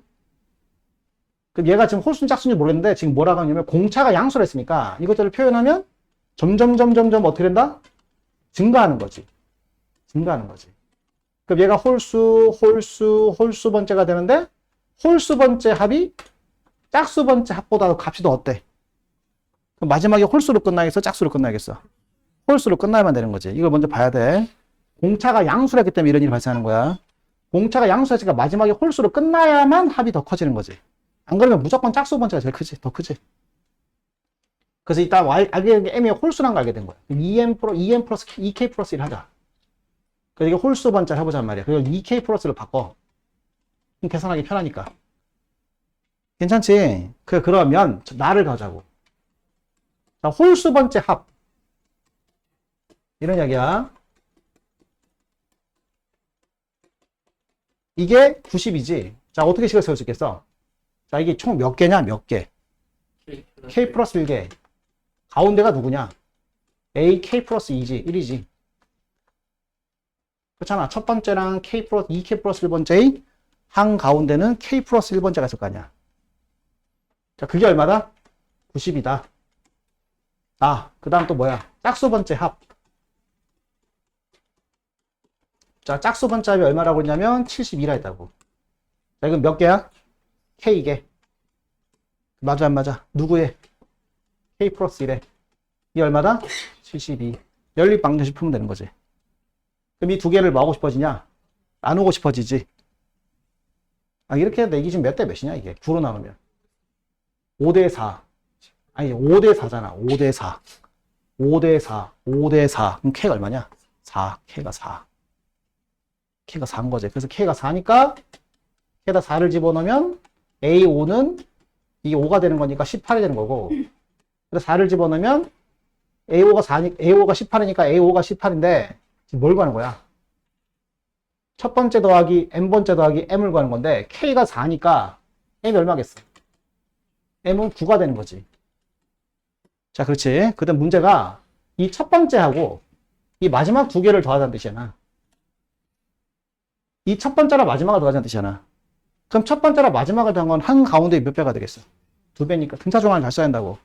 그럼 얘가 지금 홀수인지 짝수인지 모르겠는데 지금 뭐라고 하냐면 공차가 양수를 했으니까 이것들을 표현하면 점점 어떻게 된다? 증가하는 거지. 증가하는 거지. 그럼 얘가 홀수 번째가 되는데 홀수 번째 합이 짝수 번째 합보다 값이 더 어때? 그럼 마지막에 홀수로 끝나겠어? 짝수로 끝나겠어? 홀수로 끝나야만 되는 거지. 이걸 먼저 봐야 돼. 공차가 양수를 했기 때문에 이런 일이 발생하는 거야. 공차가 양수였으니까 마지막에 홀수로 끝나야만 합이 더 커지는 거지. 안 그러면 무조건 짝수 번째가 제일 크지. 더 크지. 그래서 이따 알게 된 게 m이 홀수란 걸 알게 된 거야. 2m 플러스 2k 플러스 1 하자. 그래서 이게 홀수 번째를 해보잔 말이야. 그리고 2k 플러스를 바꿔. 계산하기 편하니까. 괜찮지? 그러면 나를 가자고. 자, 홀수 번째 합. 이런 이야기야. 이게 90이지. 자, 어떻게 식을 세울 수 있겠어? 자, 이게 총 몇 개냐? 몇 개? k 플러스 1개. 가운데가 누구냐? a k 플러스 2지. 1이지. 그렇잖아. 첫 번째랑 k 플러스 2k 플러스 1번째의 한 가운데는 k 플러스 1번째가 있을 거 아니야. 자, 그게 얼마다? 90이다. 아, 그 다음 또 뭐야? 짝수 번째 합. 자, 짝수 번째 합이 얼마라고 했냐면 72라 했다고. 자, 이건 몇 개야? K개. 맞아, 안 맞아? 누구의? K 플러스 1에. 이 얼마다? 72. 연립방정식 풀면 되는 거지. 그럼 이 두 개를 뭐 하고 싶어지냐? 나누고 싶어지지. 아, 이렇게 해도 이게 지금 몇 대 몇이냐, 이게? 9로 나누면. 5대 4. 아니, 5대 4잖아. 5대 4. 5대 4. 5대 4. 그럼 K가 얼마냐? 4. K가 4. K가 4인 거지. 그래서 K가 4니까 K에다 4를 집어넣으면 A5는 이게 5가 되는 거니까 18이 되는 거고. 그래서 4를 집어넣으면 A5가 18이니까 A5가 18인데 지금 뭘 구하는 거야? 첫 번째 더하기 N번째 더하기 M을 구하는 건데 K가 4니까 M이 얼마겠어? M은 9가 되는 거지. 자, 그렇지. 그 다음 문제가 이 첫 번째하고 이 마지막 두 개를 더하자는 뜻이잖아. 이 첫 번째랑 마지막을 더하자는 뜻이잖아. 그럼 첫 번째랑 마지막을 더한 건 한가운데 몇 배가 되겠어? 2배니까 등차종합을 잘 써야 한다고.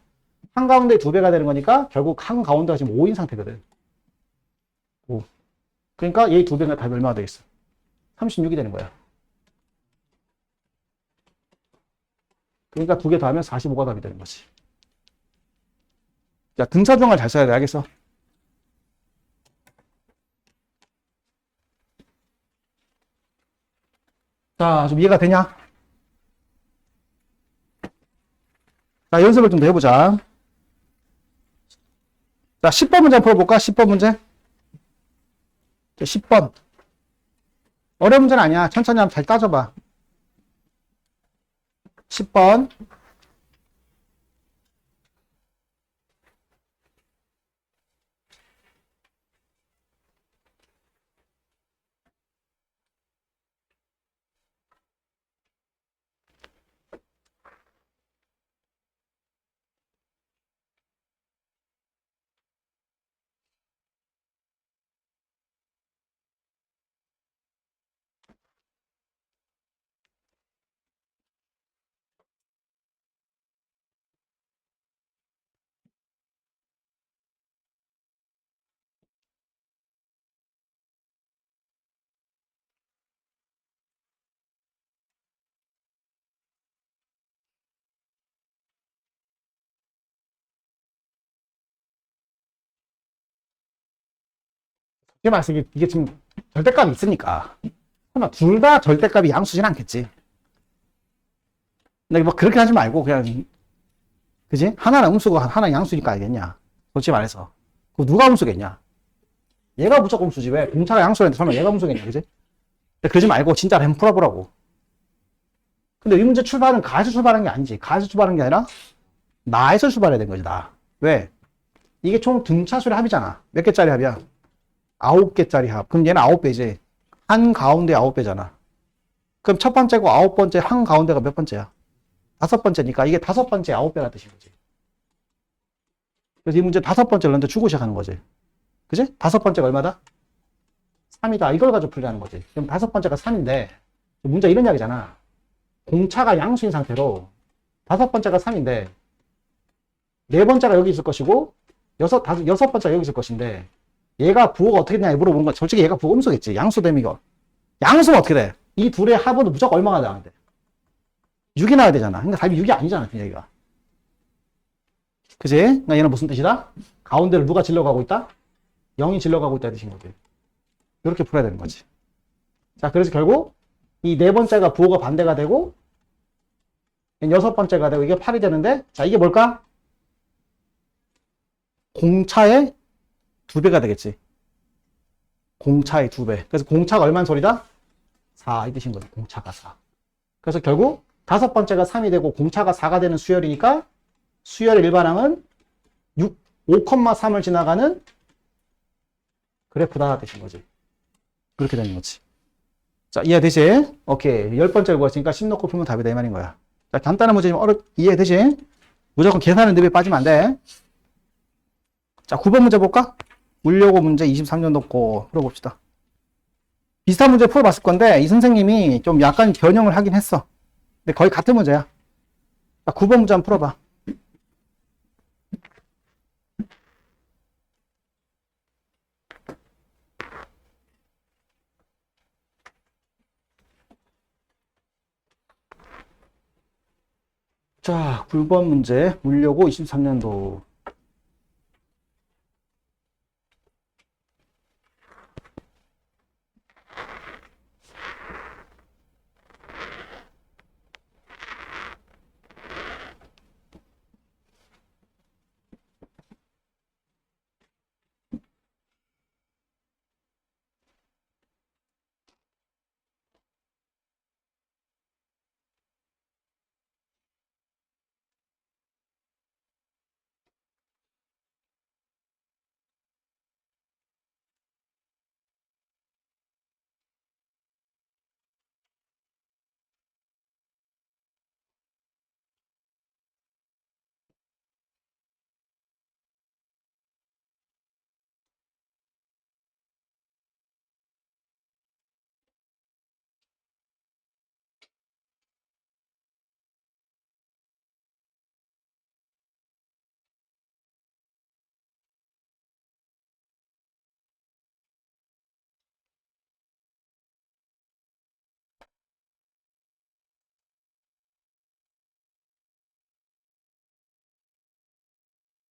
한가운데 2배가 되는 거니까 결국 한가운데가 지금 5인 상태거든. 5. 그러니까 얘 2배가 답이 얼마가 되겠어? 36이 되는 거야. 그러니까 두 개 더하면 45가 답이 되는 거지. 자, 등차종합을 잘 써야 돼. 알겠어? 자, 좀 이해가 되냐? 자, 연습을 좀 더 해보자. 자, 10번 문제 풀어볼까? 10번 문제. 자, 10번. 어려운 문제는 아니야. 천천히 한번 잘 따져봐. 10번. 이게 말씀 이게 지금 절대값이 있으니까. 설마 둘 다 절대값이 양수진 않겠지. 근데 뭐 그렇게 하지 말고 그냥 그지? 하나는 음수고 하나는 양수니까 알겠냐? 솔직히 말해서. 그 누가 음수겠냐? 얘가 무조건 음수지. 왜? 공차가 양수였는데 설마 얘가 음수겠냐? 그지? 그러지 말고 진짜로 한번 풀어보라고. 근데 이 문제 출발은 가에서 출발한 게 아니지. 가에서 출발한 게 아니라 나에서 출발해야 된 거지, 나. 왜? 이게 총 등차수의 합이잖아. 몇 개짜리 합이야? 9개짜리 합. 그럼 얘는 9배지. 한 가운데 9배잖아. 그럼 첫 번째고 9번째 한 가운데가 몇 번째야? 5번째니까 이게 5번째 9배라 뜻인 거지. 그래서 이 문제 5번째를 넣는데 주고 시작하는 거지. 그지? 5번째가 얼마다? 3이다. 이걸 가지고 풀려는 거지. 그럼 5번째가 3인데, 문제 이런 이야기잖아. 공차가 양수인 상태로 5번째가 3인데, 4번째가 여기 있을 것이고, 6번째가 여기 있을 것인데, 얘가 부호가 어떻게 되냐 물어보는 건 솔직히 얘가 부호 음수겠지. 양수되면 이거. 양수면 어떻게 돼? 이 둘의 합은 무조건 얼마가 나와야 돼? 6이 나와야 되잖아. 그러니까 답이 6이 아니잖아, 그 얘기가. 그지? 그러니까 얘는 무슨 뜻이다? 가운데를 누가 질러가고 있다? 0이 질러가고 있다 뜻인 거지. 이렇게 풀어야 되는 거지. 자, 그래서 결국 이 4번째가 부호가 반대가 되고 6번째가 되고 이게 8이 되는데, 자, 이게 뭘까? 공차의 2배가 되겠지. 공차의 2배. 그래서 공차가 얼마나 소리다? 4 이 뜻인 거지. 공차가 4. 그래서 결국 5번째가 3이 되고 공차가 4가 되는 수열이니까 수열의 일반항은 5,3을 지나가는 그래프다 되신 거지. 그렇게 되는 거지. 자, 이해되지? 오케이. 10번째를 구했으니까 10 넣고 풀면 답이다 이 말인 거야. 자, 간단한 문제지만 이해되지? 무조건 계산은 늪에 빠지면 안 돼. 자, 9번 문제 볼까? 물려고 문제 23년 넣고 풀어봅시다. 비슷한 문제 풀어봤을 건데 이 선생님이 좀 약간 변형을 하긴 했어. 근데 거의 같은 문제야. 자, 9번 문제 한번 풀어봐. 자, 9번 문제 물려고 23년도.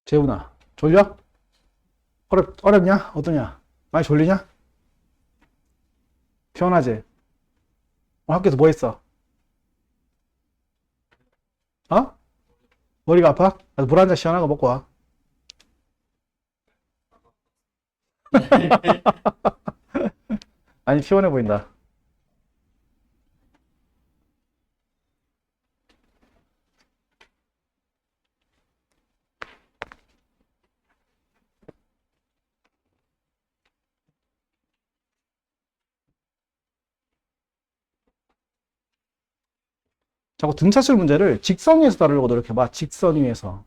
재훈아, 졸려? 어렵냐? 어떠냐? 많이 졸리냐? 피곤하지? 오늘 학교에서 뭐 했어? 어? 머리가 아파? 물 한 잔 시원한 거 먹고 와. 아니, 피곤해 보인다. 자꾸 등차sul 문제를 직선 위에서 다루려고 노력해봐. 직선 위에서.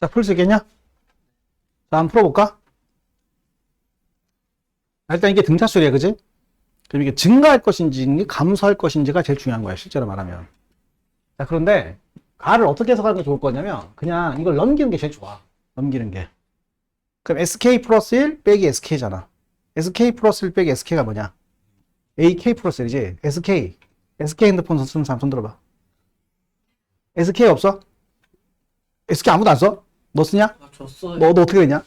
자, 풀 수 있겠냐? 자, 한번 풀어볼까? 일단 이게 등차술이야, 그지? 그럼 이게 증가할 것인지 감소할 것인지가 제일 중요한 거야, 실제로 말하면. 자, 그런데 가를 어떻게 해석하는 게 좋을 거냐면 그냥 이걸 넘기는 게 제일 좋아. 넘기는 게. 그럼 SK 플러스 1 빼기 SK잖아. SK 플러스 1 빼기 SK가 뭐냐? AK 플러스 1이지. SK 핸드폰 쓰는 사람 손 들어봐. SK 없어? SK 아무도 안 써? 너 쓰냐? 아, 줬어요. 너 어떻게 됐냐?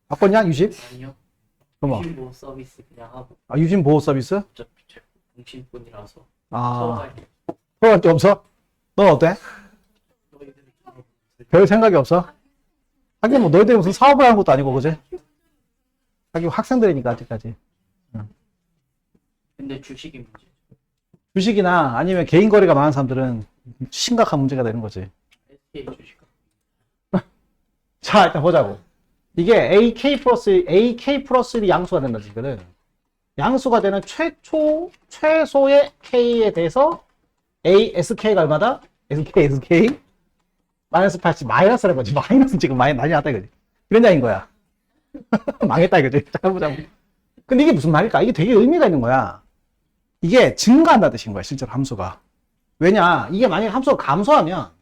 바꿨냐? 유심? 아니요. 그럼 유심보호 서비스 그냥 하고 아, 유심 보호 서비스? 어차피 제 공신분이라서 아, 처음에 들어갈 게 없어? 넌 어때? 너희들이 좀 별 생각이 없어? 하긴 뭐 너희들이 무슨 사업을 하는 것도 아니고, 그지? 하긴 학생들이니까 아직까지. 근데 주식이 문제. 주식이나 아니면 개인 거래가 많은 사람들은 심각한 문제가 되는 거지. SK 주식. 자, 일단 보자고. 이게 AK 플러스 1이 양수가 된다, 지금. 양수가 되는 최소의 K에 대해서 SK가 얼마다? SK. 마이너스 80, 마이너스라는 거지. 마이너스 지금 난리 났다, 이거지. 이런 양인 거야. 망했다, 이거지. 잠깐 보자고. 근데 이게 무슨 말일까? 이게 되게 의미가 있는 거야. 이게 증가한다 뜻인 거야, 실제로 함수가. 왜냐? 이게 만약에 함수가 감소하면,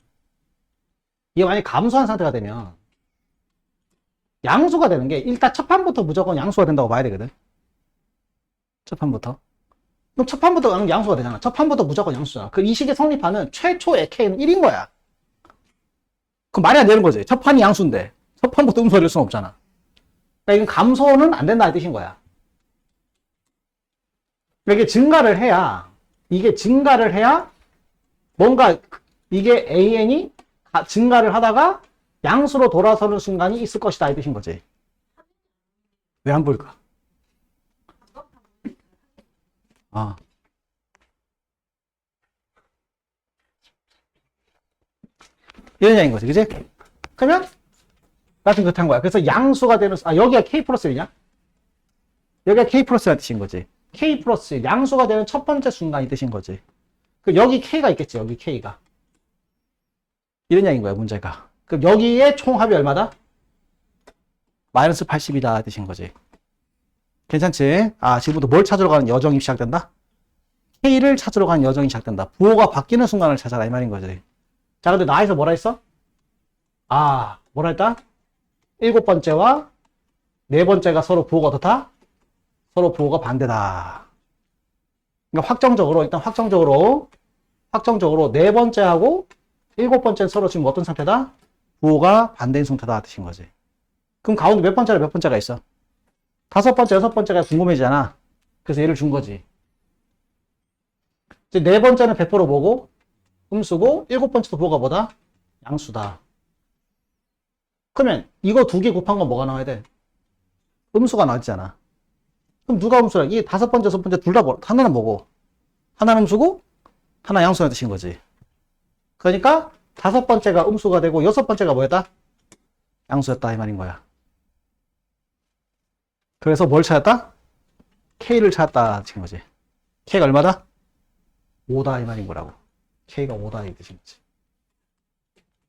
이게 만약에 감소한 상태가 되면, 양수가 되는 게 일단 첫 판부터 무조건 양수가 된다고 봐야 되거든. 첫 판부터. 그럼 첫 판부터 양수가 되잖아. 첫 판부터 무조건 양수잖아. 그 이 식에 성립하는 최초의 K는 1인 거야. 그럼 말이 안 되는 거지. 첫 판이 양수인데 첫 판부터 음수가 될 수는 없잖아. 그러니까 이건 감소는 안 된다는 뜻인 거야. 이게 증가를 해야 뭔가 이게 AN이 증가를 하다가 양수로 돌아서는 순간이 있을 것이다 이 뜻인 거지. 왜 안 보일까? 아. 이런 양인 거지, 그지? 그러면 같은 그렇단 거야. 그래서 양수가 되는 여기가 K 플러스 1이냐? 여기가 K 플러스라는 뜻인 거지. K 플러스 1, 양수가 되는 첫 번째 순간이 뜻인 거지. 그 여기 K가 있겠지, 여기 K가. 이런 양인 거야, 문제가. 그럼 여기에 총합이 얼마다? 마이너스 80이다 뜻인 거지. 괜찮지? 지금부터 뭘 찾으러 가는 여정이 시작된다? K를 찾으러 가는 여정이 시작된다. 부호가 바뀌는 순간을 찾아라 이 말인 거지. 자, 근데 나에서 뭐라 했어? 뭐라 했다? 7번째와 4번째가 서로 부호가 어떻다? 서로 부호가 반대다. 그러니까 확정적으로 4번째하고 7번째는 서로 지금 어떤 상태다? 부호가 반대인 상태다 뜻인 거지. 그럼 가운데 몇 번째가 있어? 5번째, 6번째가 궁금해지잖아. 그래서 얘를 준 거지. 이제 4번째는 100% 뭐고? 음수고, 7번째도 부호가 뭐다? 양수다. 그러면 이거 두 개 곱한 건 뭐가 나와야 돼? 음수가 나왔잖아. 그럼 누가 음수라? 이게 5번째, 6번째 둘 다 하나는 뭐고? 하나는 음수고, 하나 양수라는 뜻인 거지. 그러니까 5번째가 음수가 되고 6번째가 뭐였다? 양수였다 이 말인 거야. 그래서 뭘 찾았다? K를 찾았다 지금 거지. K가 얼마다? 5다 이 말인 거라고. K가 5다 이 뜻인 거지.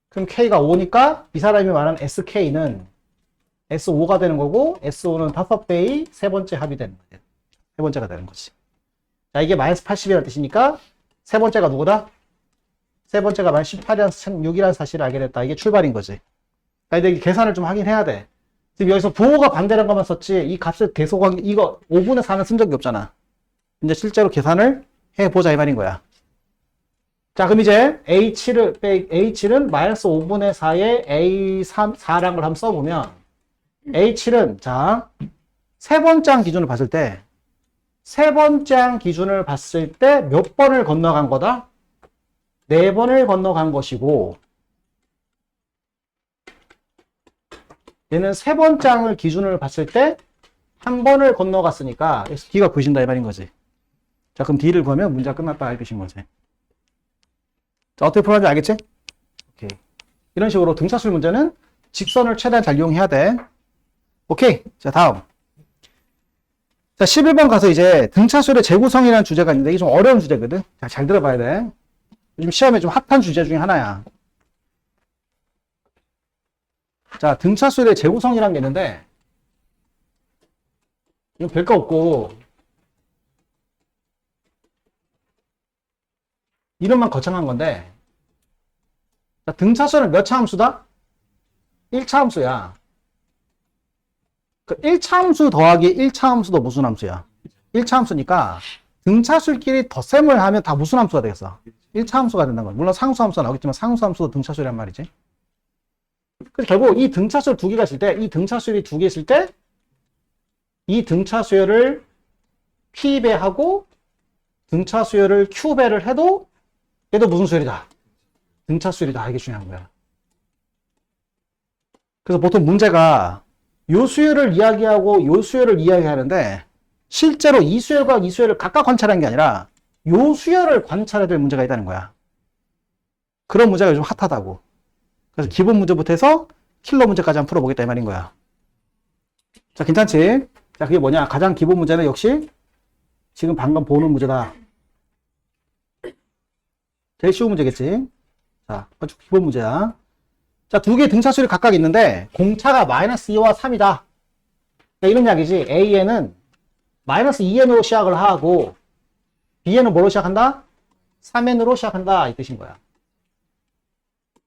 그럼 K가 5니까 이 사람이 말하는 SK는 S5가 되는 거고 S5는 5배의 세 번째 합이 되는 거예요. 세 번째가 되는 거지. 자, 이게 마이너스 80이라는 뜻이니까 세 번째가 누구다? 세 번째가 마이너스 18이라는 6이라는 사실을 알게 됐다. 이게 출발인 거지. 그러니까 이제 계산을 좀 하긴 해야 돼. 지금 여기서 부호가 반대라는 것만 썼지 이 값을 대소관 이거 5분의 4는 쓴 적이 없잖아. 이제 실제로 계산을 해보자 이 말인 거야. 자, 그럼 이제 H는 마이너스 5분의 4에 A4라는 걸 한번 써보면 H7은 자, 세 번째 항 기준을 봤을 때 몇 번을 건너간 거다? 4번을 건너간 것이고 얘는 세 번째 항을 기준을 봤을 때 한 번을 건너갔으니까 D가 구해진다 이 말인 거지. 자, 그럼 D를 구하면 문제가 끝났다 이 뜻인 거지. 자, 어떻게 풀었는지 알겠지? 오케이. 이런 식으로 등차술 문제는 직선을 최대한 잘 이용해야 돼. 오케이. 자, 다음. 자, 11번 가서 이제 등차술의 재구성이라는 주제가 있는데 이게 좀 어려운 주제거든. 자, 잘 들어봐야 돼. 요즘 시험에 좀 핫한 주제 중에 하나야. 자, 등차술의 재구성이라는 게 있는데 이건 별거 없고 이름만 거창한 건데, 자, 등차수는 몇 차 함수다? 1차 함수야. 그 1차 함수 더하기 1차 함수도 무슨 함수야? 1차 함수니까 등차수끼리 덧셈을 하면 다 무슨 함수가 되겠어? 1차 함수가 된다는 거야. 물론 상수 함수가 나오겠지만 상수 함수도 등차수란 말이지. 그래서 결국 이 등차수를 두 개가 있을 때, 이 등차수열이 두 개 있을 때, 이 등차수열을 P배하고 등차수열을 Q배를 해도 얘도 무슨 수열이다? 등차수열이다. 이게 중요한 거야. 그래서 보통 문제가 요 수열을 이야기하고 요 수열을 이야기하는데 실제로 이 수열과 이 수열을 각각 관찰한 게 아니라 요 수열을 관찰해야 될 문제가 있다는 거야. 그런 문제가 요즘 핫하다고. 그래서 기본 문제부터 해서 킬러 문제까지 한번 풀어보겠다 이 말인 거야. 자, 괜찮지? 자, 그게 뭐냐? 가장 기본 문제는 역시 지금 방금 보는 문제다. 제일 쉬운 문제겠지? 자, 아주 기본 문제야. 자, 두 개의 등차수열이 각각 있는데 공차가 마이너스 2와 3이다. 그러니까 이런 이야기지. A에는 마이너스 2n으로 시작을 하고 B에는 뭐로 시작한다? 3n으로 시작한다. 이 뜻인 거야.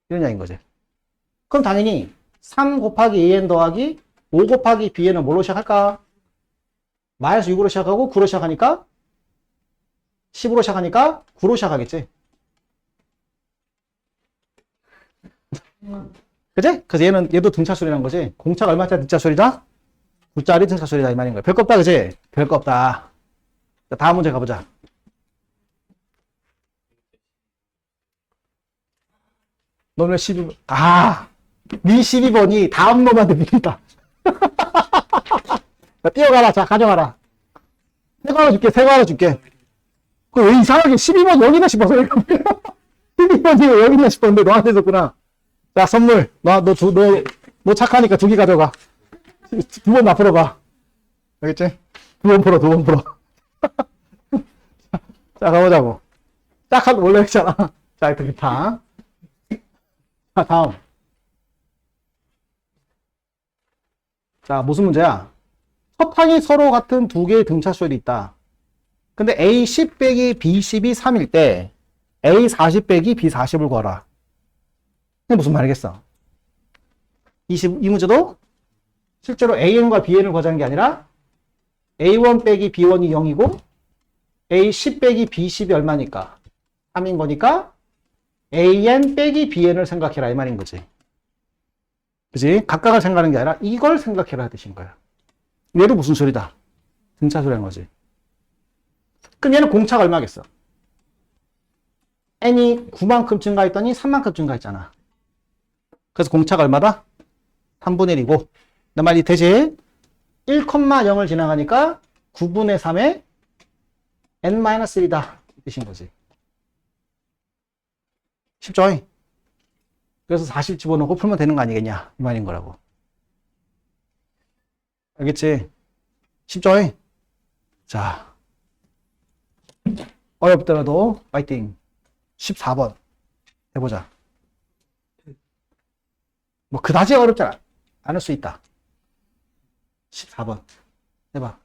이런 이야기인 거지. 그럼 당연히 3 곱하기 AN 더하기 5 곱하기 B에는 뭐로 시작할까? 마이너스 6으로 시작하고 9로 시작하니까 10으로 시작하니까 9로 시작하겠지. 그지? 그래서 얘도 등차수열이라는 거지. 공차가 얼마짜리 등차수열이다? 9짜리 등차수열이다 이 말인 거야. 별거 없다 그지? 별거 없다. 자, 다음 문제 가보자. 너네 12번. 니 12번이 다음 놈한테 밀린다. 자, 뛰어가라. 자, 가져가라. 새거 하나 줄게. 새거 하나 줄게. 그 왜 이상하게 12번 여기다 싶어서 내가 12번이 여기 있나 싶었는데 너한테 줬구나. 자, 선물. 너 착하니까 두 개 가져가. 두 번 앞으로 가. 알겠지? 두 번 풀어. 자, 가보자고. 딱 하고 원래 했잖아. 자, 이렇게 다. 자, 다음. 자, 무슨 문제야? 첫 항이 서로 같은 두 개의 등차수열이 있다. 근데 A10 빼기 B10이 3일 때 A40 빼기 B40을 구하라. 이게 무슨 말이겠어? 이 문제도 실제로 AN과 BN을 구하자는 게 아니라 A1 빼기 B1이 0이고 A10 빼기 B10이 얼마니까? 3인 거니까 AN 빼기 BN을 생각해라 이 말인 거지. 그지? 각각을 생각하는 게 아니라 이걸 생각해라 뜻인 거야. 얘도 무슨 소리다? 등차수라는 거지. 그럼 얘는 공차가 얼마겠어? n이 9만큼 증가했더니 3만큼 증가했잖아. 그래서 공차가 얼마다? 3분의 1이고 내 말이 되지? 1,0을 지나가니까 9분의 3의 n-1이다 이 뜻인 거지. 쉽죠? 그래서 40 집어넣고 풀면 되는 거 아니겠냐 이 말인 거라고. 알겠지? 쉽죠? 자, 어렵더라도 파이팅. 14번 해보자. 뭐 그다지 어렵지 않을 수 있다. 14번 해봐.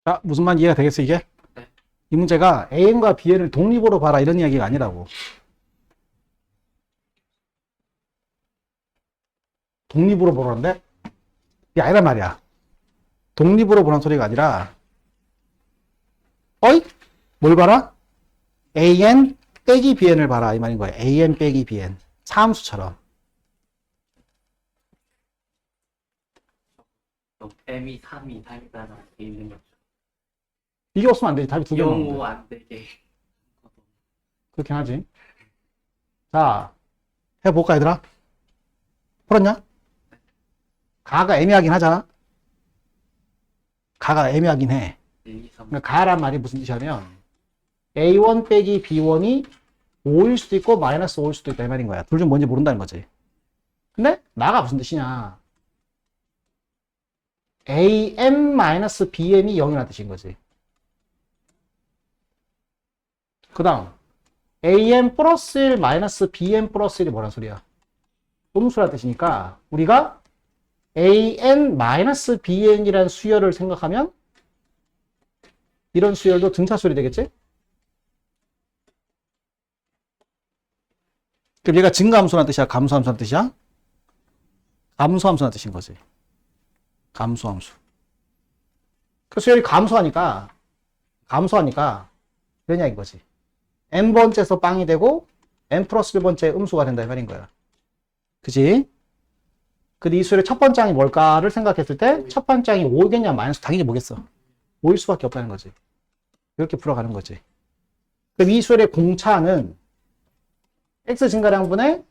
자, 무슨 말 이해가 되겠어, 이게? 네. 이 문제가 AN과 BN을 독립으로 봐라 이런 이야기가 아니라고. 독립으로 보라는데? 이게 아니란 말이야. 독립으로 보란 소리가 아니라, 어이? 뭘 봐라? AN 빼기 BN을 봐라 이 말인 거야. AN 빼기 BN. 차함수처럼. M이 3이 답이다 돼 있는 거죠. 이게 없으면 안 되지. 답이 두 개 나오는데. 영호 안 되게. 그렇긴 하지. 자, 해볼까, 얘들아? 풀었냐? 가가 애매하긴 하잖아? 가가 애매하긴 해. 1, 2, 3. 그러니까 가란 말이 무슨 뜻이냐면, A1 빼기 B1이 5일 수도 있고, 마이너스 5일 수도 있다, 이 말인 거야. 둘 중 뭔지 모른다는 거지. 근데, 나가 무슨 뜻이냐. AM-BM이 0이라는 뜻인 거지. 그 다음, AM 플러스 1 마이너스 BM 플러스 1이 뭐란 소리야? 음수라는 뜻이니까 우리가 AN 마이너스 BN이라는 수열을 생각하면 이런 수열도 등차수열이 되겠지? 그럼 얘가 증가함수라는 뜻이야? 감소함수라는 뜻이야? 감소함수라는 뜻인 거지. 감소함수. 그 수열이 감소하니까 이런 이야기인 거지. n번째에서 빵이 되고 n 플러스 1번째 음수가 된다 이 말인 거야. 그지? 근데 이 수열의 첫 번째 항이 뭘까를 생각했을 때 첫 번째 항이 5겠냐 마이너스 당연히 뭐겠어. 5일 수밖에 없다는 거지. 이렇게 풀어가는 거지. 그럼 이 수열의 공차는 x 증가량분의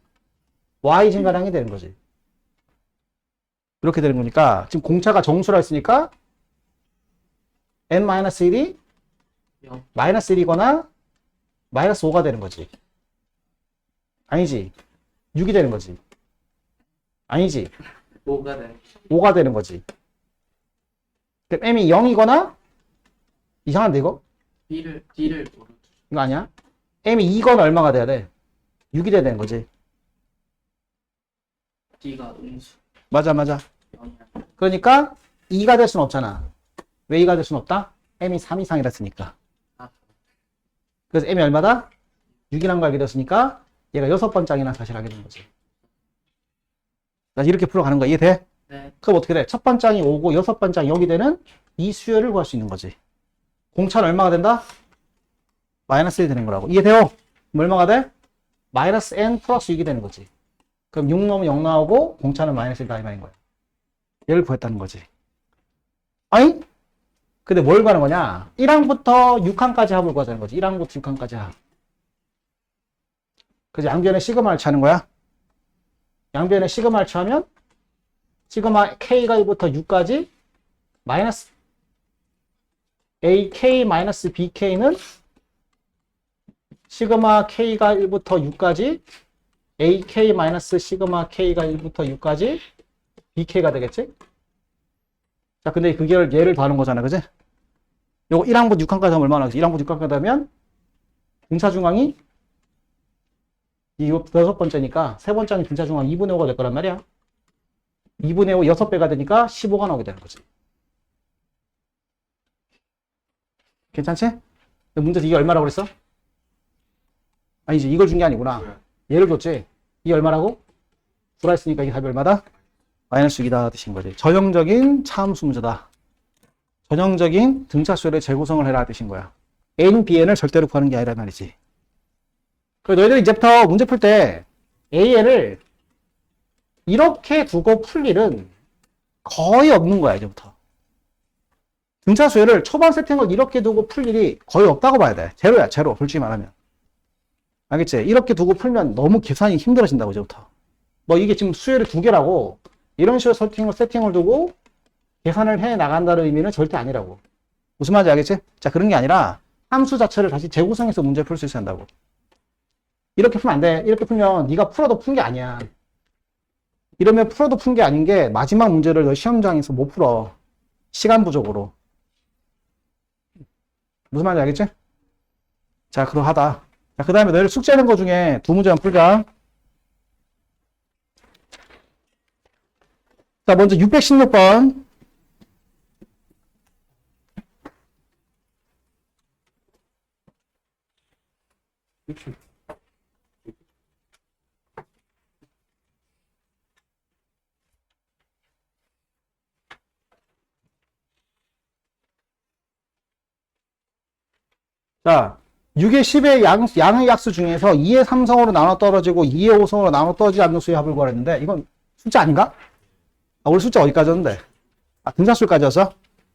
y 증가량이 되는 거지. 이렇게 되는 거니까 지금 공차가 정수라 했으니까 n-1이 마이너스 1이거나 마이너스 5가 되는 거지. 아니지. 6이 되는 거지. 아니지. 5가 되는 5가 되는 거지. 그럼 m이 0이거나 이상한데 이거? D를 모르. 이거 아니야? m이 2거나 얼마가 돼야 돼? 6이 돼야 되는 거지. D가 음수. 맞아. 0이야. 그러니까 2가 될 수는 없잖아. 왜 2가 될 수는 없다? m이 3 이상이라 했으니까. 아, 그래서 m이 얼마다? 6이란 걸 알게 됐으니까 얘가 6번째 항이라는 사실을 알게 된 거지. 이렇게 풀어가는 거야. 이해돼? 네. 그럼 어떻게 돼? 첫 번째 항이 5고 6번째 항이 0이 되는 이 수열을 구할 수 있는 거지. 공차는 얼마가 된다? 마이너스 1이 되는 거라고. 이해돼요? 그럼 얼마가 돼? 마이너스 n 플러스 6이 되는 거지. 그럼 6 넣으면 0 나오고 공차는 마이너스 1다 이 말인 거야. 얘를 구했다는 거지. 아니? 근데 뭘 구하는 거냐? 1항부터 6항까지 합을 구하자는 거지. 1항부터 6항까지 합. 그래서 양변에 시그마를 취하는 거야. 양변에 시그마를 취하면 시그마 k가 1부터 6까지 마이너스 ak 마이너스 bk는 시그마 k가 1부터 6까지 ak 마이너스 시그마 k가 1부터 6까지 bk가 되겠지? 자, 근데 그 얘를 더하는 거잖아, 그지? 요거 1항부터 6항까지 하면 얼마나 하겠지? 1항부터 6항까지 하면 등차 중앙이 이 6번째니까 세 번째 항이 등차 중앙 2분의 5가 될 거란 말이야. 2분의 5 6배가 되니까 15가 나오게 되는 거지. 괜찮지? 문제에서 이게 얼마라고 그랬어? 아니지, 이걸 준 게 아니구나. 얘를 줬지. 이게 얼마라고? 구라 했으니까 이게 답이 얼마다? 마이너스 6이다 뜻인 거지. 전형적인 차함수 문제다. 전형적인 등차수열의 재구성을 해라 뜻인 거야. n, bn을 절대로 구하는 게 아니라 말이지. 그래서 너희들 이제부터 문제 풀 때 AN을 이렇게 두고 풀 일은 거의 없는 거야, 이제부터. 등차수열을 초반 세팅을 이렇게 두고 풀 일이 거의 없다고 봐야 돼. 제로야, 제로. 솔직히 말하면. 알겠지? 이렇게 두고 풀면 너무 계산이 힘들어진다고, 이제부터. 뭐 이게 지금 수열이 두 개라고 이런 식으로 세팅을 두고 계산을 해 나간다는 의미는 절대 아니라고. 무슨 말인지 알겠지? 자, 그런 게 아니라 함수 자체를 다시 재구성해서 문제 풀 수 있어야 한다고. 이렇게 풀면 안 돼. 이렇게 풀면 네가 풀어도 푼 게 아니야. 이러면 풀어도 푼 게 아닌 게 마지막 문제를 너 시험장에서 못 풀어. 시간 부족으로. 무슨 말인지 알겠지? 자, 그러하다. 자, 그 다음에 너희들 숙제하는 거 중에 두 문제만 풀자. 자, 먼저 616번. 자, 6의 10의 양의 약수 중에서 2의 3성으로 나눠 떨어지고 2의 5성으로 나눠 떨어지지 않는 수의 합을 구하랬는데 이건 숫자 아닌가? 아, 우리 숫자 어디까지였는데? 아, 등산수까지였어?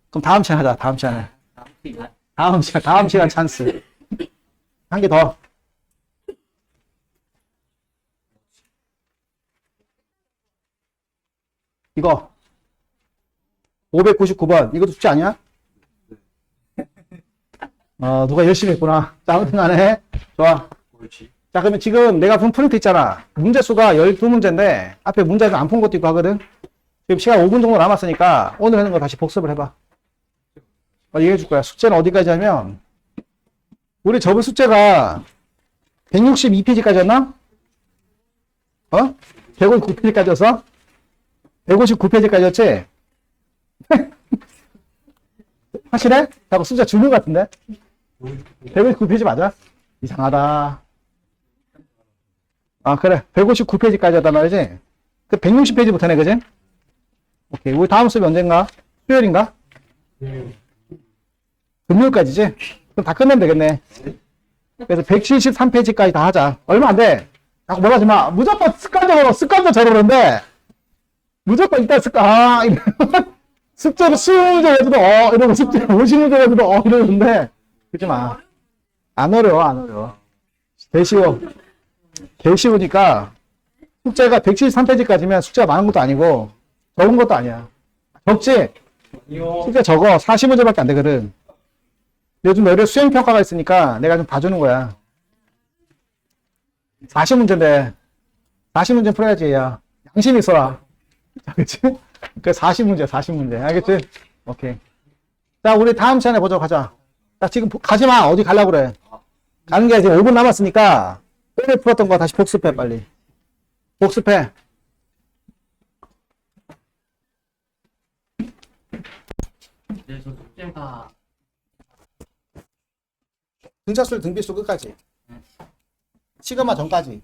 그럼 다음 시간에 하자. 다음 시간에. 다음 시간 찬스. 한 개 더. 이거 599번 이것도 숫자 아니야? 누가 열심히 했구나. 자, 아무튼 간에 좋아. 자, 그러면 지금 내가 본 프린트 있잖아. 문제 수가 12문제인데 앞에 문제가 안 푼 것도 있고 하거든. 지금 시간 5분 정도 남았으니까 오늘 하는 거 다시 복습을 해봐. 얘기해 줄 거야. 숙제는 어디까지 하면 우리 저번 숙제가 162페이지까지였나? 159페이지까지였어? 159페이지까지였지? 확실해? 자꾸 숫자 주는 것 같은데? 159페이지 맞아? 이상하다. 아, 그래. 159페이지까지 하단 말이지? 그 160페이지부터네, 그지? 오케이. 우리 다음 수업이 언젠가? 수요일인가? 금요일까지지? 그럼 다 끝내면 되겠네. 그래서 173페이지까지 다 하자. 얼마 안 돼. 자꾸 뭐라 하지 마. 무조건 습관적으로 저러는데, 무조건 일단 숙제를 20문제 해도 이러고 숙제를 50문제 해도 이러는데, 그러지 마. 안 어려워. 개 쉬우니까, 숙제가 173페이지까지면 숙제가 많은 것도 아니고, 적은 것도 아니야. 적지? 숙제 적어. 40문제밖에 안 되거든. 요즘 너희들 수행평가가 있으니까 내가 좀 봐주는 거야. 40문제인데, 40문제 풀어야지, 야. 양심이 있어라. 그치? 그 40문제. 알겠지? 오케이. 자, 우리 다음 시간에 보자고 하자. 자, 지금 가지 마. 어디 가려고 그래. 가는 게 이제 5분 남았으니까, 오늘 풀었던 거 다시 복습해, 빨리. 복습해. 그래서 숙제가 등차술 등비수 끝까지. 시그마 전까지.